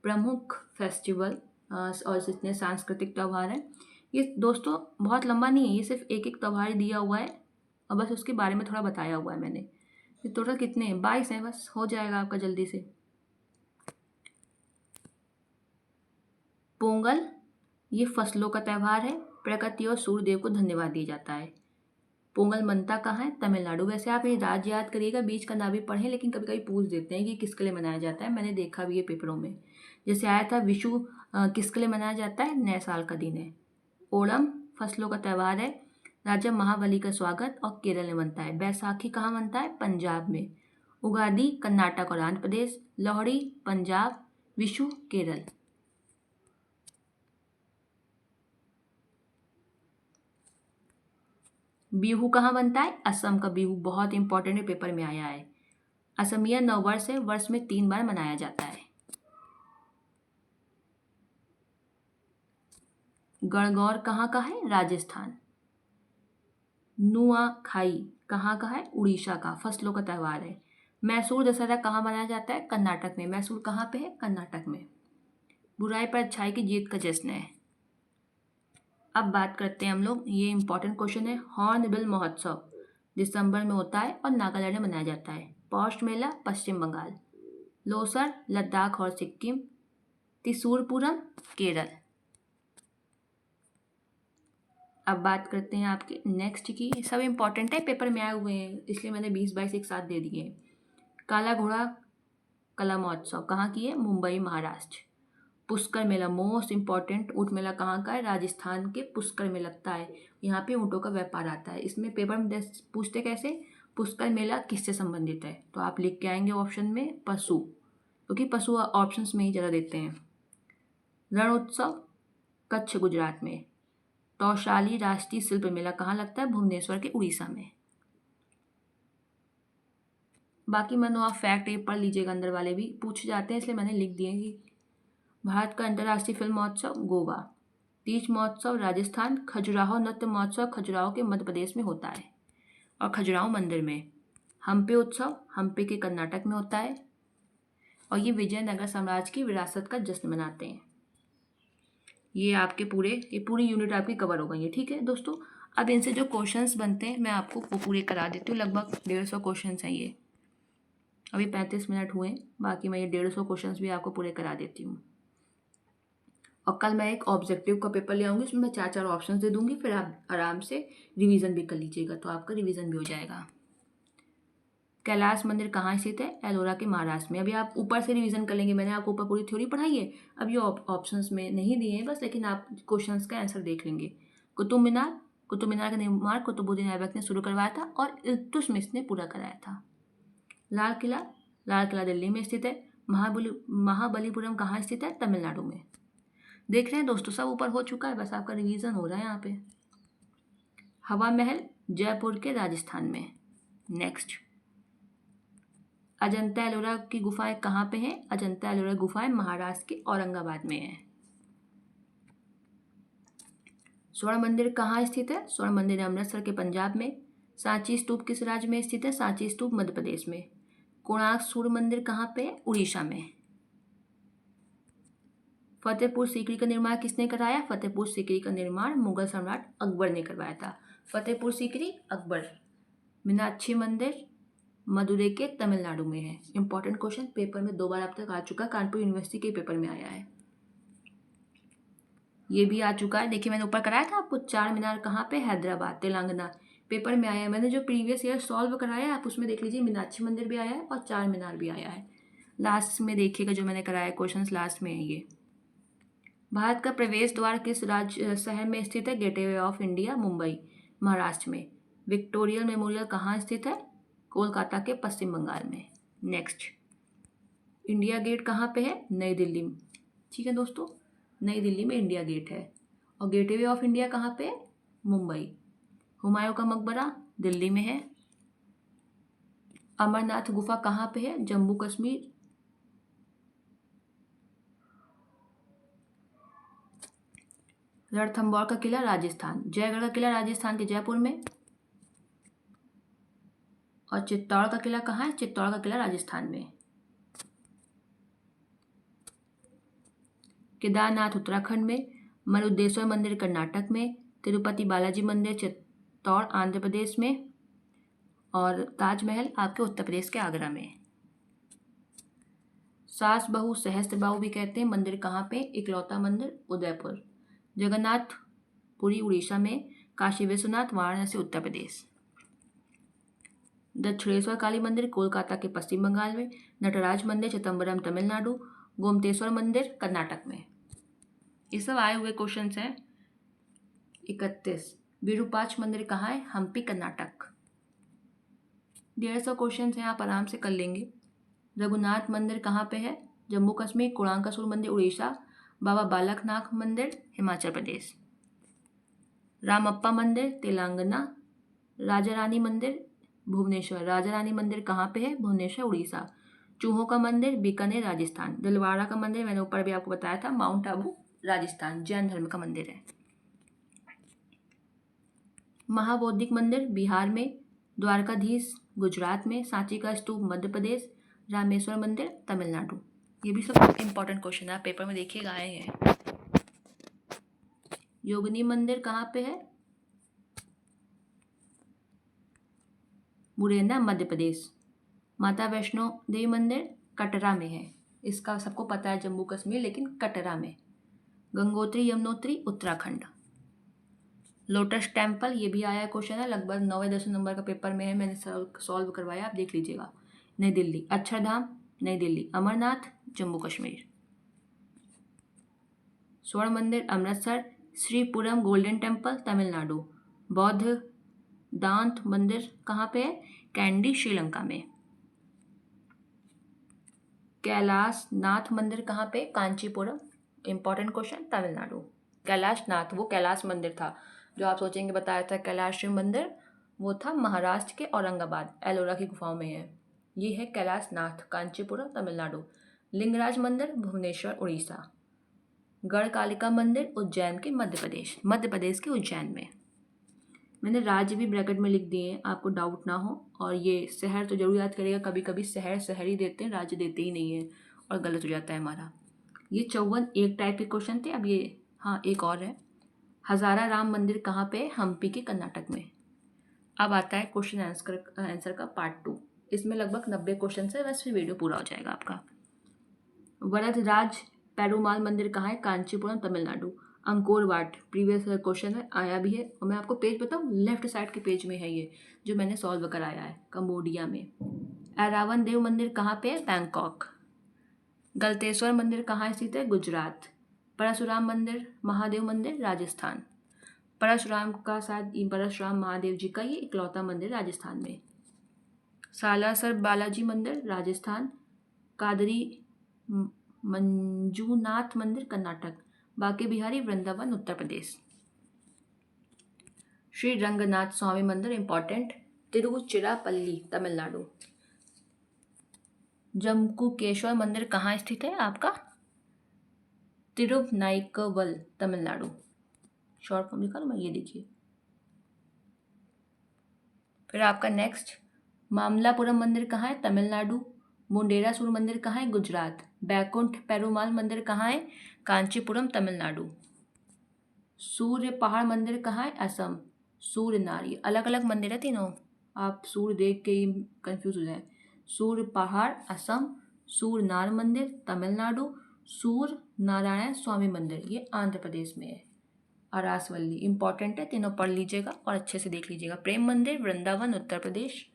Speaker 1: प्रमुख फेस्टिवल और जितने सांस्कृतिक त्यौहार हैं। ये दोस्तों बहुत लंबा नहीं है, ये सिर्फ एक एक त्यौहार दिया हुआ है और बस उसके बारे में थोड़ा बताया हुआ है मैंने। ये टोटल कितने हैं? 22 हैं, बस हो जाएगा आपका जल्दी से। पोंगल, ये फसलों का त्यौहार है। प्रकृति और सूर्य देव को धन्यवाद दिया जाता है। पोंगल मनता कहाँ है? तमिलनाडु। वैसे आप ये राज्य याद करिएगा, बीच का ना भी पढ़ें, लेकिन कभी कभी पूछ देते हैं कि किसके लिए मनाया जाता है। मैंने देखा भी ये पेपरों में, जैसे आया था विशु किसके लिए मनाया जाता है? नए साल का दिन है। ओणम फसलों का त्यौहार है। राजा महाबली का स्वागत और केरल में बनता है। बैसाखी कहाँ बनता है? पंजाब में। उगादी कर्नाटक और आंध्र प्रदेश। लोहड़ी पंजाब। विशु केरल। बिहू कहाँ बनता है? असम का बिहू बहुत इंपॉर्टेंट है, पेपर में आया है। असमिया नववर्ष है, वर्ष में 3 बार मनाया जाता है। गणगौर कहाँ का है? राजस्थान। नुआखाई कहाँ का है? उड़ीसा का। फसलों का त्यौहार है। मैसूर दशहरा कहाँ मनाया जाता है? कर्नाटक में। मैसूर कहाँ पे है? कर्नाटक में। बुराई पर अच्छाई की जीत का जश्न है। अब बात करते हैं हम लोग, ये इंपॉर्टेंट क्वेश्चन है। हॉर्नबिल महोत्सव दिसंबर में होता है और नागालैंड में मनाया जाता है। पौष मेला पश्चिम बंगाल। लोसर लद्दाख और सिक्किम। त्रिशूरपुरम केरल। अब बात करते हैं आपके नेक्स्ट की। सब इंपॉर्टेंट है, पेपर में आए हुए हैं, इसलिए मैंने 20-22 एक साथ दे दिए। काला घोड़ा कला महोत्सव कहाँ की है? मुंबई महाराष्ट्र। पुष्कर मेला मोस्ट इंपॉर्टेंट ऊँट मेला कहाँ का है? राजस्थान के पुष्कर में लगता है। यहाँ पे ऊँटों का व्यापार आता है। इसमें पेपर में पूछते कैसे? पुष्कर मेला किससे संबंधित है? तो आप लिख के आएंगे ऑप्शन में पशु, क्योंकि पशु ऑप्शंस में ही ज़्यादा देते हैं। रण उत्सव कच्छ गुजरात में। तौशाली राष्ट्रीय शिल्प मेला कहाँ लगता है? भुवनेश्वर के उड़ीसा में। बाकी मानो आप फैक्ट ये पढ़ लीजिएगा, अंदर वाले भी पूछ जाते हैं, इसलिए मैंने लिख दिए कि भारत का अंतर्राष्ट्रीय फिल्म महोत्सव गोवा। तीज महोत्सव राजस्थान। खजुराहो नृत्य महोत्सव खजुराहो के मध्य प्रदेश में होता है और खजुराहो मंदिर में। हम्पी उत्सव हम्पी के कर्नाटक में होता है और ये विजयनगर साम्राज्य की विरासत का जश्न मनाते हैं। ये आपके पूरी यूनिट आपकी कवर हो गई है। ठीक है दोस्तों, अब इनसे जो क्वेश्चंस बनते हैं मैं आपको वो पूरे करा देती हूँ। लगभग 150 क्वेश्चन हैं ये। अभी 35 मिनट हुए, बाकी मैं ये 150 क्वेश्चन भी आपको पूरे करा देती हूँ। और कल मैं एक ऑब्जेक्टिव का पेपर ले आऊँगी, उसमें मैं 4-4 ऑप्शन दे दूँगी, फिर आप आराम से रिवीजन भी कर लीजिएगा, तो आपका रिवीजन भी हो जाएगा। कैलाश मंदिर कहाँ स्थित है? एलोरा के महाराष्ट्र में। अभी आप ऊपर से रिवीजन कर लेंगे, मैंने आपको ऊपर पूरी थ्योरी पढ़ाई है, अब ये ऑप्शंस में नहीं दिए हैं बस, लेकिन आप क्वेश्चंस का आंसर देख लेंगे। कुतुब मीनार का निर्माण कुतुबुद्दीन ऐबक ने शुरू करवाया था और इल्तुतमिश ने पूरा कराया था। लाल किला दिल्ली में स्थित है। महाबलीपुरम कहाँ स्थित है? तमिलनाडु में। देख रहे हैं दोस्तों, सब ऊपर हो चुका है, बस आपका रिवीजन हो रहा है यहाँ पे। हवा महल जयपुर के राजस्थान में। नेक्स्ट, अजंता एलोरा की गुफाएं कहाँ पे हैं? अजंता एलोरा गुफाएं महाराष्ट्र के औरंगाबाद में है। स्वर्ण मंदिर कहाँ स्थित है? स्वर्ण मंदिर अमृतसर के पंजाब में। सांची स्तूप किस राज्य में स्थित है? सांची स्तूप मध्य प्रदेश में। कोणार्क सूर्य मंदिर कहाँ पे है? उड़ीसा में। फतेहपुर सीकरी का निर्माण किसने कराया? फतेहपुर सीकरी का निर्माण मुगल सम्राट अकबर ने करवाया था। फतेहपुर सीकरी अकबर। मीनाक्षी मंदिर मदुरै के तमिलनाडु में है। इंपॉर्टेंट क्वेश्चन, पेपर में 2 बार अब तक आ चुका, कानपुर यूनिवर्सिटी के पेपर में आया है। ये भी आ चुका है, देखिए मैंने ऊपर कराया था आपको, चार मीनार कहाँ पे? हैदराबाद तेलंगाना। पेपर में आया है, मैंने जो प्रीवियस ईयर सॉल्व कराया है आप उसमें देख लीजिए, मीनाक्षी मंदिर भी आया है और चार मीनार भी आया है। लास्ट में देखिएगा जो मैंने कराया है, क्वेश्चन लास्ट में है ये। भारत का प्रवेश द्वार किस राज्य शहर में स्थित है? Gateway of India Mumbai Maharashtra में। विक्टोरियल मेमोरियल कहाँ स्थित है? कोलकाता के पश्चिम बंगाल में। नेक्स्ट, इंडिया गेट कहाँ पे है? नई दिल्ली में। ठीक है दोस्तों, नई दिल्ली में इंडिया गेट है। और गेटवे ऑफ इंडिया कहाँ पे है? मुंबई। हुमायूं का मकबरा दिल्ली में है। अमरनाथ गुफा कहाँ पे है? जम्मू कश्मीर। रणथंभौर का किला राजस्थान, जयगढ़ का किला राजस्थान के जयपुर में, और चित्तौड़ का किला कहाँ है? चित्तौड़ का किला राजस्थान में। केदारनाथ उत्तराखंड में, मरुदेश्वर मंदिर कर्नाटक में, तिरुपति बालाजी मंदिर चित्तौड़ आंध्र प्रदेश में, और ताजमहल आपके उत्तर प्रदेश के आगरा में। सास बहू सहस्त्र बाहु भी कहते हैं मंदिर कहाँ पे? इकलौता मंदिर उदयपुर। जगन्नाथ पुरी उड़ीसा में, काशी विश्वनाथ वाराणसी उत्तर प्रदेश। दक्षिणेश्वर काली मंदिर कोलकाता के पश्चिम बंगाल में, नटराज मंदिर चिदम्बरम तमिलनाडु, गोमतेश्वर मंदिर कर्नाटक में। ये सब आए हुए क्वेश्चन हैं। 31 विरूपाक्ष मंदिर कहाँ है? हम्पी कर्नाटक। 150 क्वेश्चन हैं, आप आराम से कर लेंगे। रघुनाथ मंदिर कहाँ पे है? जम्मू कश्मीर। कुणांकासुर मंदिर उड़ीसा, बाबा बालकनाथ मंदिर हिमाचल प्रदेश। रामप्पा मंदिर तेलंगाना। राजा रानी मंदिर भुवनेश्वर। राजा रानी मंदिर कहाँ पे है? भुवनेश्वर उड़ीसा। चूहों का मंदिर बीकानेर राजस्थान। दिलवाड़ा का मंदिर मैंने ऊपर भी आपको बताया था, माउंट आबू राजस्थान, जैन धर्म का मंदिर है। महाबौद्धिक मंदिर बिहार में, द्वारकाधीश गुजरात में, सांची का स्तूप मध्य प्रदेश, रामेश्वर मंदिर तमिलनाडु। ये भी सब इंपॉर्टेंट क्वेश्चन है, पेपर में देखिएगा आए हैं। योगिनी मंदिर कहाँ पे है? मुरैना मध्य प्रदेश। माता वैष्णो देवी मंदिर कटरा में है, इसका सबको पता है जम्मू कश्मीर, लेकिन कटरा में। गंगोत्री यमुनोत्री उत्तराखंड। लोटस टेम्पल, ये भी आया क्वेश्चन है, लगभग 9-10 नंबर का पेपर में है, मैंने सॉल्व करवाया, आप देख लीजिएगा। नई दिल्ली। अक्षरधाम नई दिल्ली। अमरनाथ जम्मू कश्मीर। स्वर्ण मंदिर अमृतसर। Sripuram Golden Temple Tamil Nadu. बौद्ध दांत मंदिर कहाँ पे है? कैंडी श्रीलंका में। कैलाश नाथ मंदिर कहाँ पे? कांचीपुरम। Important question, Tamil Nadu. कैलाश नाथ वो कैलाश मंदिर था जो आप सोचेंगे बताया था कैलाश शिव मंदिर, वो था महाराष्ट्र के औरंगाबाद एलोरा की गुफाओं में है। ये है कैलाश नाथ, कांचीपुरम तमिलनाडु। लिंगराज मंदिर भुवनेश्वर उड़ीसा। गढ़कालिका मंदिर उज्जैन के मध्य प्रदेश के उज्जैन में। मैंने राज्य भी ब्रैकेट में लिख दिए हैं, आपको डाउट ना हो। और ये शहर तो जरूर याद करिएगा, कभी कभी शहर ही देते हैं, राज्य देते ही नहीं है और गलत हो जाता है हमारा। ये 54 एक टाइप के क्वेश्चन थे। अब ये हाँ एक और है, हजारा राम मंदिर कहाँ पे? हम्पी के कर्नाटक में। अब आता है क्वेश्चन आंसर का पार्ट 2। इसमें लगभग 90 क्वेश्चन है, बस फिर वीडियो पूरा हो जाएगा आपका। वरदराज पेरुमाल मंदिर कहाँ है? Kanchipuram Tamil Nadu. Angkor Wat previous question है, आया भी है, और मैं आपको पेज बताऊँ, लेफ्ट साइड के पेज में है ये जो मैंने सॉल्व कराया है, कंबोडिया में। एरावन देव मंदिर कहाँ पे है? बैंकॉक। गलतेश्वर मंदिर कहाँ स्थित है? गुजरात। परशुराम मंदिर महादेव मंदिर राजस्थान। परशुराम का शायद परशुराम महादेव जी का ये इकलौता मंदिर राजस्थान में। सालासर बालाजी मंदिर राजस्थान। कादरी मंजूनाथ मंदिर कर्नाटक। बांके बिहारी वृंदावन उत्तर प्रदेश। श्री रंगनाथ स्वामी मंदिर इंपॉर्टेंट, तिरुचिरापल्ली तमिलनाडु। जम्बुकेश्वर मंदिर कहाँ स्थित है आपका? तिरुवनाइकवल तमिलनाडु। शॉर्ट फॉर्म लिखा मैं, ये देखिए। फिर आपका नेक्स्ट, मामलापुरम मंदिर कहाँ है? तमिलनाडु। मुंडेरासुर मंदिर कहाँ है? गुजरात। बैकुंठ पेरुमाल मंदिर कहाँ है? कांचीपुरम तमिलनाडु। सूर्य पहाड़ मंदिर कहाँ है? असम। सूर्य नारी, अलग अलग मंदिर है तीनों, आप सूर्य देख के ही कंफ्यूज हो जाए। सूर्य पहाड़ असम, सूर्य नार मंदिर तमिलनाडु, सूर्य नारायण स्वामी मंदिर ये आंध्र प्रदेश में है। अरासवल्ली इंपॉर्टेंट है, तीनों पढ़ लीजिएगा और अच्छे से देख लीजिएगा। प्रेम मंदिर वृंदावन उत्तर प्रदेश।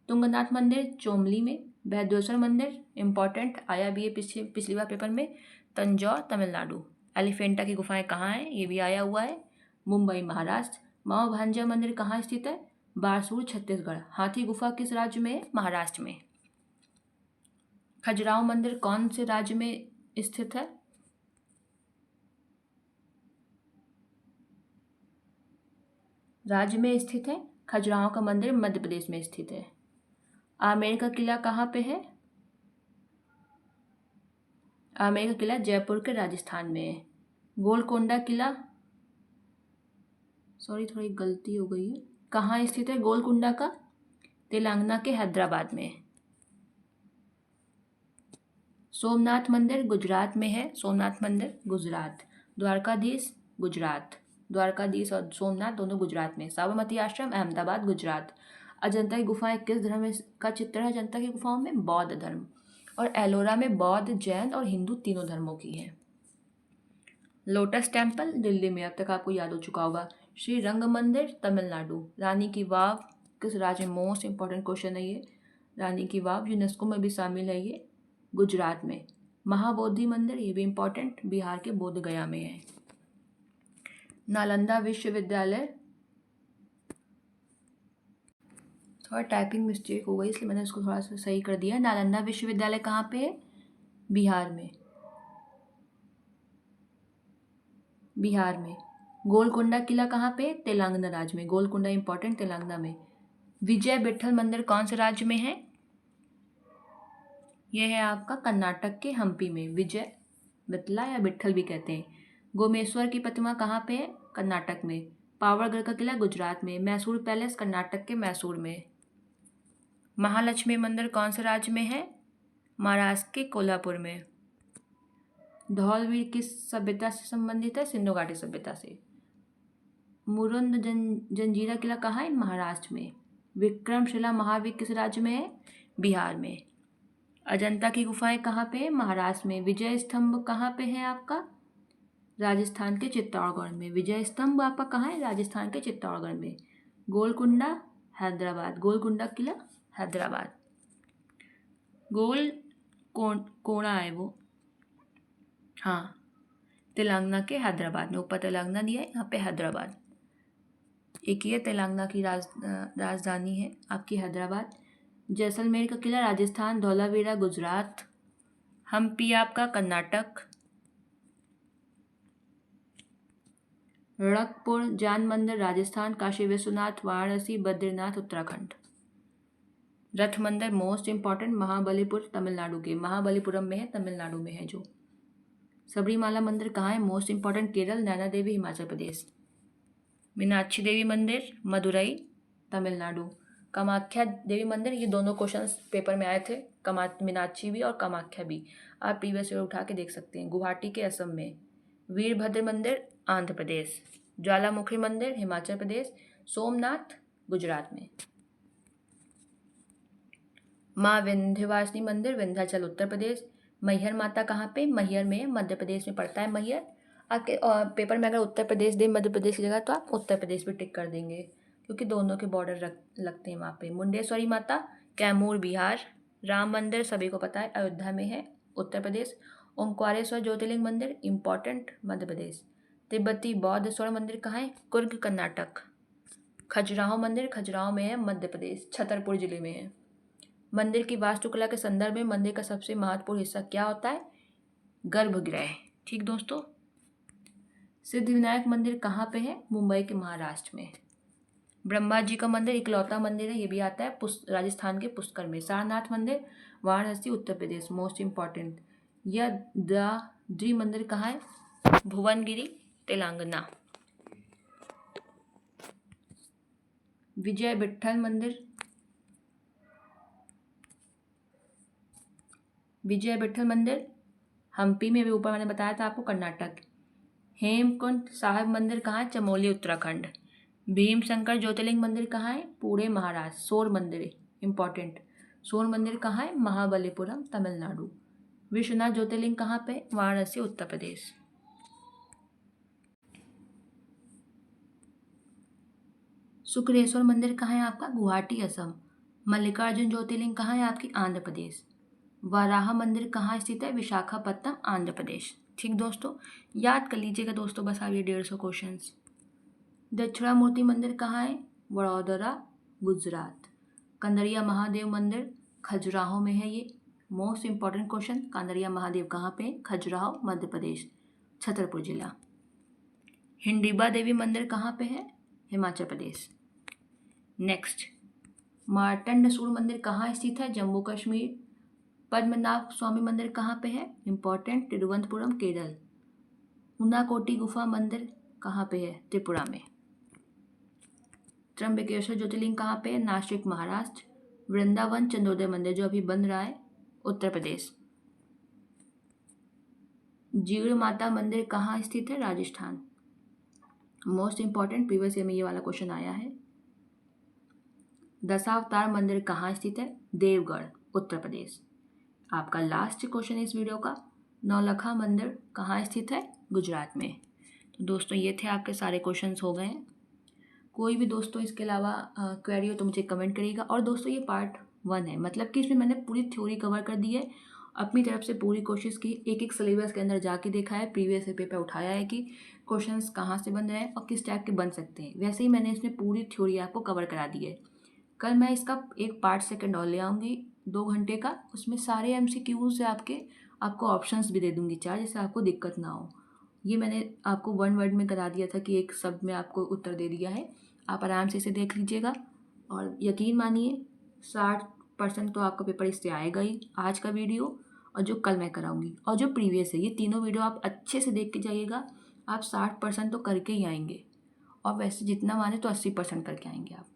Speaker 1: तुंगनाथ मंदिर चोमली में। बृहदेश्वर मंदिर इंपॉर्टेंट, आया भी है पिछली बार पेपर में, तंजौर तमिलनाडु। एलिफेंटा की गुफाएं कहाँ हैं? ये भी आया हुआ है, मुंबई महाराष्ट्र। माओ भांजा मंदिर कहाँ स्थित है? बारसूर छत्तीसगढ़। हाथी गुफा किस राज्य में है? महाराष्ट्र में। खजुराहो मंदिर कौन से राज्य में स्थित है? राज्य में स्थित है। खजुराहो का मंदिर मध्य प्रदेश में स्थित है। आमेर का किला कहाँ पे है? आमेर का किला जयपुर के राजस्थान में है। गोलकोंडा किला, सॉरी थोड़ी गलती हो गई है, कहाँ स्थित है गोलकुंडा का? तेलंगाना के हैदराबाद में। सोमनाथ मंदिर गुजरात में है, सोमनाथ मंदिर गुजरात। द्वारकाधीश गुजरात, द्वारकाधीश और सोमनाथ दोनों गुजरात में। साबरमती आश्रम अहमदाबाद गुजरात। अजंता की गुफाएं किस धर्म का चित्र है? अजंता की गुफाओं में बौद्ध धर्म। और एलोरा में बौद्ध, जैन और हिंदू तीनों धर्मों की है। लोटस टेम्पल दिल्ली में, अब तक आपको याद हो चुका होगा। श्री रंग मंदिर तमिलनाडु। रानी की वाव किस राज्य में? मोस्ट इंपॉर्टेंट क्वेश्चन है ये। रानी की वाव यूनेस्को में भी शामिल है ये, गुजरात में। महाबोधि मंदिर, ये भी इंपॉर्टेंट, बिहार के बोध गया में है। नालंदा विश्वविद्यालय, थोड़ा टाइपिंग मिस्टेक हो गई इसलिए मैंने इसको थोड़ा सा सही कर दिया। नालंदा विश्वविद्यालय कहाँ पे है? बिहार में, बिहार में। गोलकुंडा किला कहाँ पे? तेलंगाना राज्य में। गोलकुंडा इंपॉर्टेंट, तेलंगाना में। विजय विठल मंदिर कौन से राज्य में है? यह है आपका कर्नाटक के हम्पी में। विजय विठला या विठल भी कहते हैं। गोमेश्वर की प्रतिमा कहाँ पे है? कर्नाटक में। पावरगढ़ का किला गुजरात में। मैसूर पैलेस कर्नाटक के मैसूर में। महालक्ष्मी मंदिर कौन से राज्य में है? महाराष्ट्र के कोल्हापुर में। धौलवीर किस सभ्यता से संबंधित है? सिंधु घाटी सभ्यता से। मुरुंद जंजीरा किला कहाँ है? महाराष्ट्र में। विक्रमशिला महावीर किस राज्य में है? बिहार में। अजंता की गुफाएं कहाँ पे है? महाराष्ट्र में। विजय स्तंभ कहाँ पे है आपका? राजस्थान के चित्तौड़गढ़ में। विजय स्तंभ आपका कहाँ है? राजस्थान के चित्तौड़गढ़ में। गोलकुंडा हैदराबाद, गोलकुंडा किला हैदराबाद। गोल कोणा है वो, हाँ, तेलंगाना के हैदराबाद में। ऊपर तेलंगाना दिया है, यहाँ पे हैदराबाद। एक ये तेलंगाना की राजधानी है आपकी हैदराबाद। जैसलमेर का किला राजस्थान। धौलावीरा गुजरात। हम्पी आपका कर्नाटक। रड़कपुर जैन मंदिर राजस्थान। काशी विश्वनाथ वाराणसी। बद्रीनाथ उत्तराखंड। रथ मंदिर मोस्ट इंपॉर्टेंट, महाबलीपुर तमिलनाडु के, महाबलीपुरम में है, तमिलनाडु में है जो। सबरीमाला मंदिर कहाँ है? Most important Kerala. नैना देवी हिमाचल प्रदेश। मीनाक्षी देवी मंदिर मदुरई तमिलनाडु। कामाख्या देवी मंदिर, ये दोनों क्वेश्चंस पेपर में आए थे, मीनाक्षी भी और कामाख्या भी, आप प्रीवियस ईयर उठा के देख सकते हैं। गुवाहाटी के असम में। वीरभद्र मंदिर आंध्र प्रदेश। ज्वालामुखी मंदिर हिमाचल प्रदेश। सोमनाथ गुजरात में। माँ विंध्यवासिनी मंदिर विंध्याचल उत्तर प्रदेश। मैहर माता कहाँ पे? मैहर में, मध्य प्रदेश में पड़ता है मैहर। आपके पेपर में अगर उत्तर प्रदेश दे मध्य प्रदेश की जगह तो आप उत्तर प्रदेश भी टिक कर देंगे, क्योंकि दोनों के बॉर्डर लगते हैं वहाँ पे। मुंडेश्वरी माता कैमूर बिहार। राम मंदिर सभी को पता है अयोध्या में है, उत्तर प्रदेश। ओंकारेश्वर ज्योतिर्लिंग मंदिर इंपॉर्टेंट, मध्य प्रदेश। तिब्बती बौद्ध स्वर्ण मंदिर कहाँ है? कुर्ग कर्नाटक। खजुराहो मंदिर खजुराहो में है, मध्य प्रदेश, छतरपुर जिले में है। मंदिर की वास्तुकला के संदर्भ में मंदिर का सबसे महत्वपूर्ण हिस्सा क्या होता है? गर्भगृह। ठीक दोस्तों। सिद्धिविनायक मंदिर कहाँ पे है? मुंबई के महाराष्ट्र में। ब्रह्मा जी का मंदिर इकलौता मंदिर है, ये भी आता है राजस्थान के पुष्कर में। सारनाथ मंदिर वाराणसी उत्तर प्रदेश, मोस्ट इंपॉर्टेंट। यदाद्री मंदिर कहाँ है? भुवनगिरी तेलंगाना। विजय विठल मंदिर, विजय विठल मंदिर हम्पी में, भी ऊपर मैंने बताया था आपको, कर्नाटक। हेमकुंड साहिब मंदिर कहाँ है? चमोली उत्तराखंड। भीम शंकर ज्योतिर्लिंग मंदिर कहाँ है? पुणे महाराष्ट्र। सोर मंदिर इंपॉर्टेंट, सोर मंदिर कहाँ है? महाबलीपुरम तमिलनाडु। विश्वनाथ ज्योतिर्लिंग कहाँ पे? वाराणसी उत्तर प्रदेश। शुक्रेश्वर मंदिर कहाँ है आपका? गुवाहाटी असम। मल्लिकार्जुन ज्योतिर्लिंग कहाँ है आपकी? आंध्र प्रदेश। वाराह मंदिर कहाँ स्थित है? विशाखापट्टनम आंध्र प्रदेश। ठीक दोस्तों, याद कर लीजिएगा दोस्तों बस आप ये 150 क्वेश्चन। दक्षिणामूर्ति मंदिर कहाँ है? वडोदरा गुजरात। कंदरिया महादेव मंदिर खजुराहो में है ये, most important question. Kandariya Mahadev कहाँ पे? खजुराहो मध्य प्रदेश, छतरपुर जिला। हिंडीबा देवी मंदिर कहाँ पे है? हिमाचल प्रदेश। नेक्स्ट, मार्तंडसूर मंदिर कहाँ स्थित है? जम्मू कश्मीर। पद्मनाभ स्वामी मंदिर कहाँ पे है? इंपॉर्टेंट, तिरुवनंतपुरम केरल। उनाकोटी गुफा मंदिर कहाँ पे है? त्रिपुरा में। त्र्यंबकेश्वर ज्योतिर्लिंग कहाँ पे है? नासिक, महाराष्ट्र। वृंदावन चंद्रोदय मंदिर जो अभी बन रहा है, उत्तर प्रदेश। जीण माता मंदिर कहाँ स्थित है? Rajasthan. Most important, previous year में ये वाला क्वेश्चन आया है। दशावतार मंदिर कहाँ स्थित है? देवगढ़, उत्तर प्रदेश। आपका लास्ट क्वेश्चन इस वीडियो का, नौलखा मंदिर कहाँ स्थित है? गुजरात में। तो दोस्तों ये थे आपके सारे क्वेश्चंस हो गए हैं। कोई भी दोस्तों इसके अलावा क्वेरी हो तो मुझे कमेंट करिएगा। और दोस्तों ये पार्ट 1 है, मतलब कि इसमें मैंने पूरी थ्योरी कवर कर दी है, अपनी तरफ से पूरी कोशिश की, एक एक सिलेबस के अंदर जाके देखा है, प्रीवियस पेपर उठाया है कि क्वेश्चंस कहाँ से बन रहे हैं और किस टाइप के बन सकते हैं। वैसे ही मैंने इसमें पूरी थ्योरी आपको कवर करा दी है। कल मैं इसका एक पार्ट सेकंड और ले आऊँगी 2 घंटे का, उसमें सारे MCQs से आपको ऑप्शंस भी दे दूँगी 4, जिससे आपको दिक्कत ना हो। ये मैंने आपको 1 वर्ड में करा दिया था कि एक शब्द में आपको उत्तर दे दिया है। आप आराम से इसे देख लीजिएगा और यकीन मानिए 60% तो आपका पेपर इससे आएगा ही, आज का वीडियो और जो कल मैं कराऊंगी और जो प्रीवियस है, ये तीनों वीडियो आप अच्छे से देख के जाइएगा। आप 60% तो करके ही आएंगे, और वैसे जितना माने तो 80% करके आएंगे आप।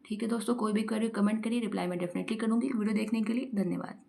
Speaker 1: ठीक है दोस्तों, कोई भी क्वेरी कमेंट करिए, रिप्लाई मैं डेफिनेटली करूँगी। वीडियो देखने के लिए धन्यवाद।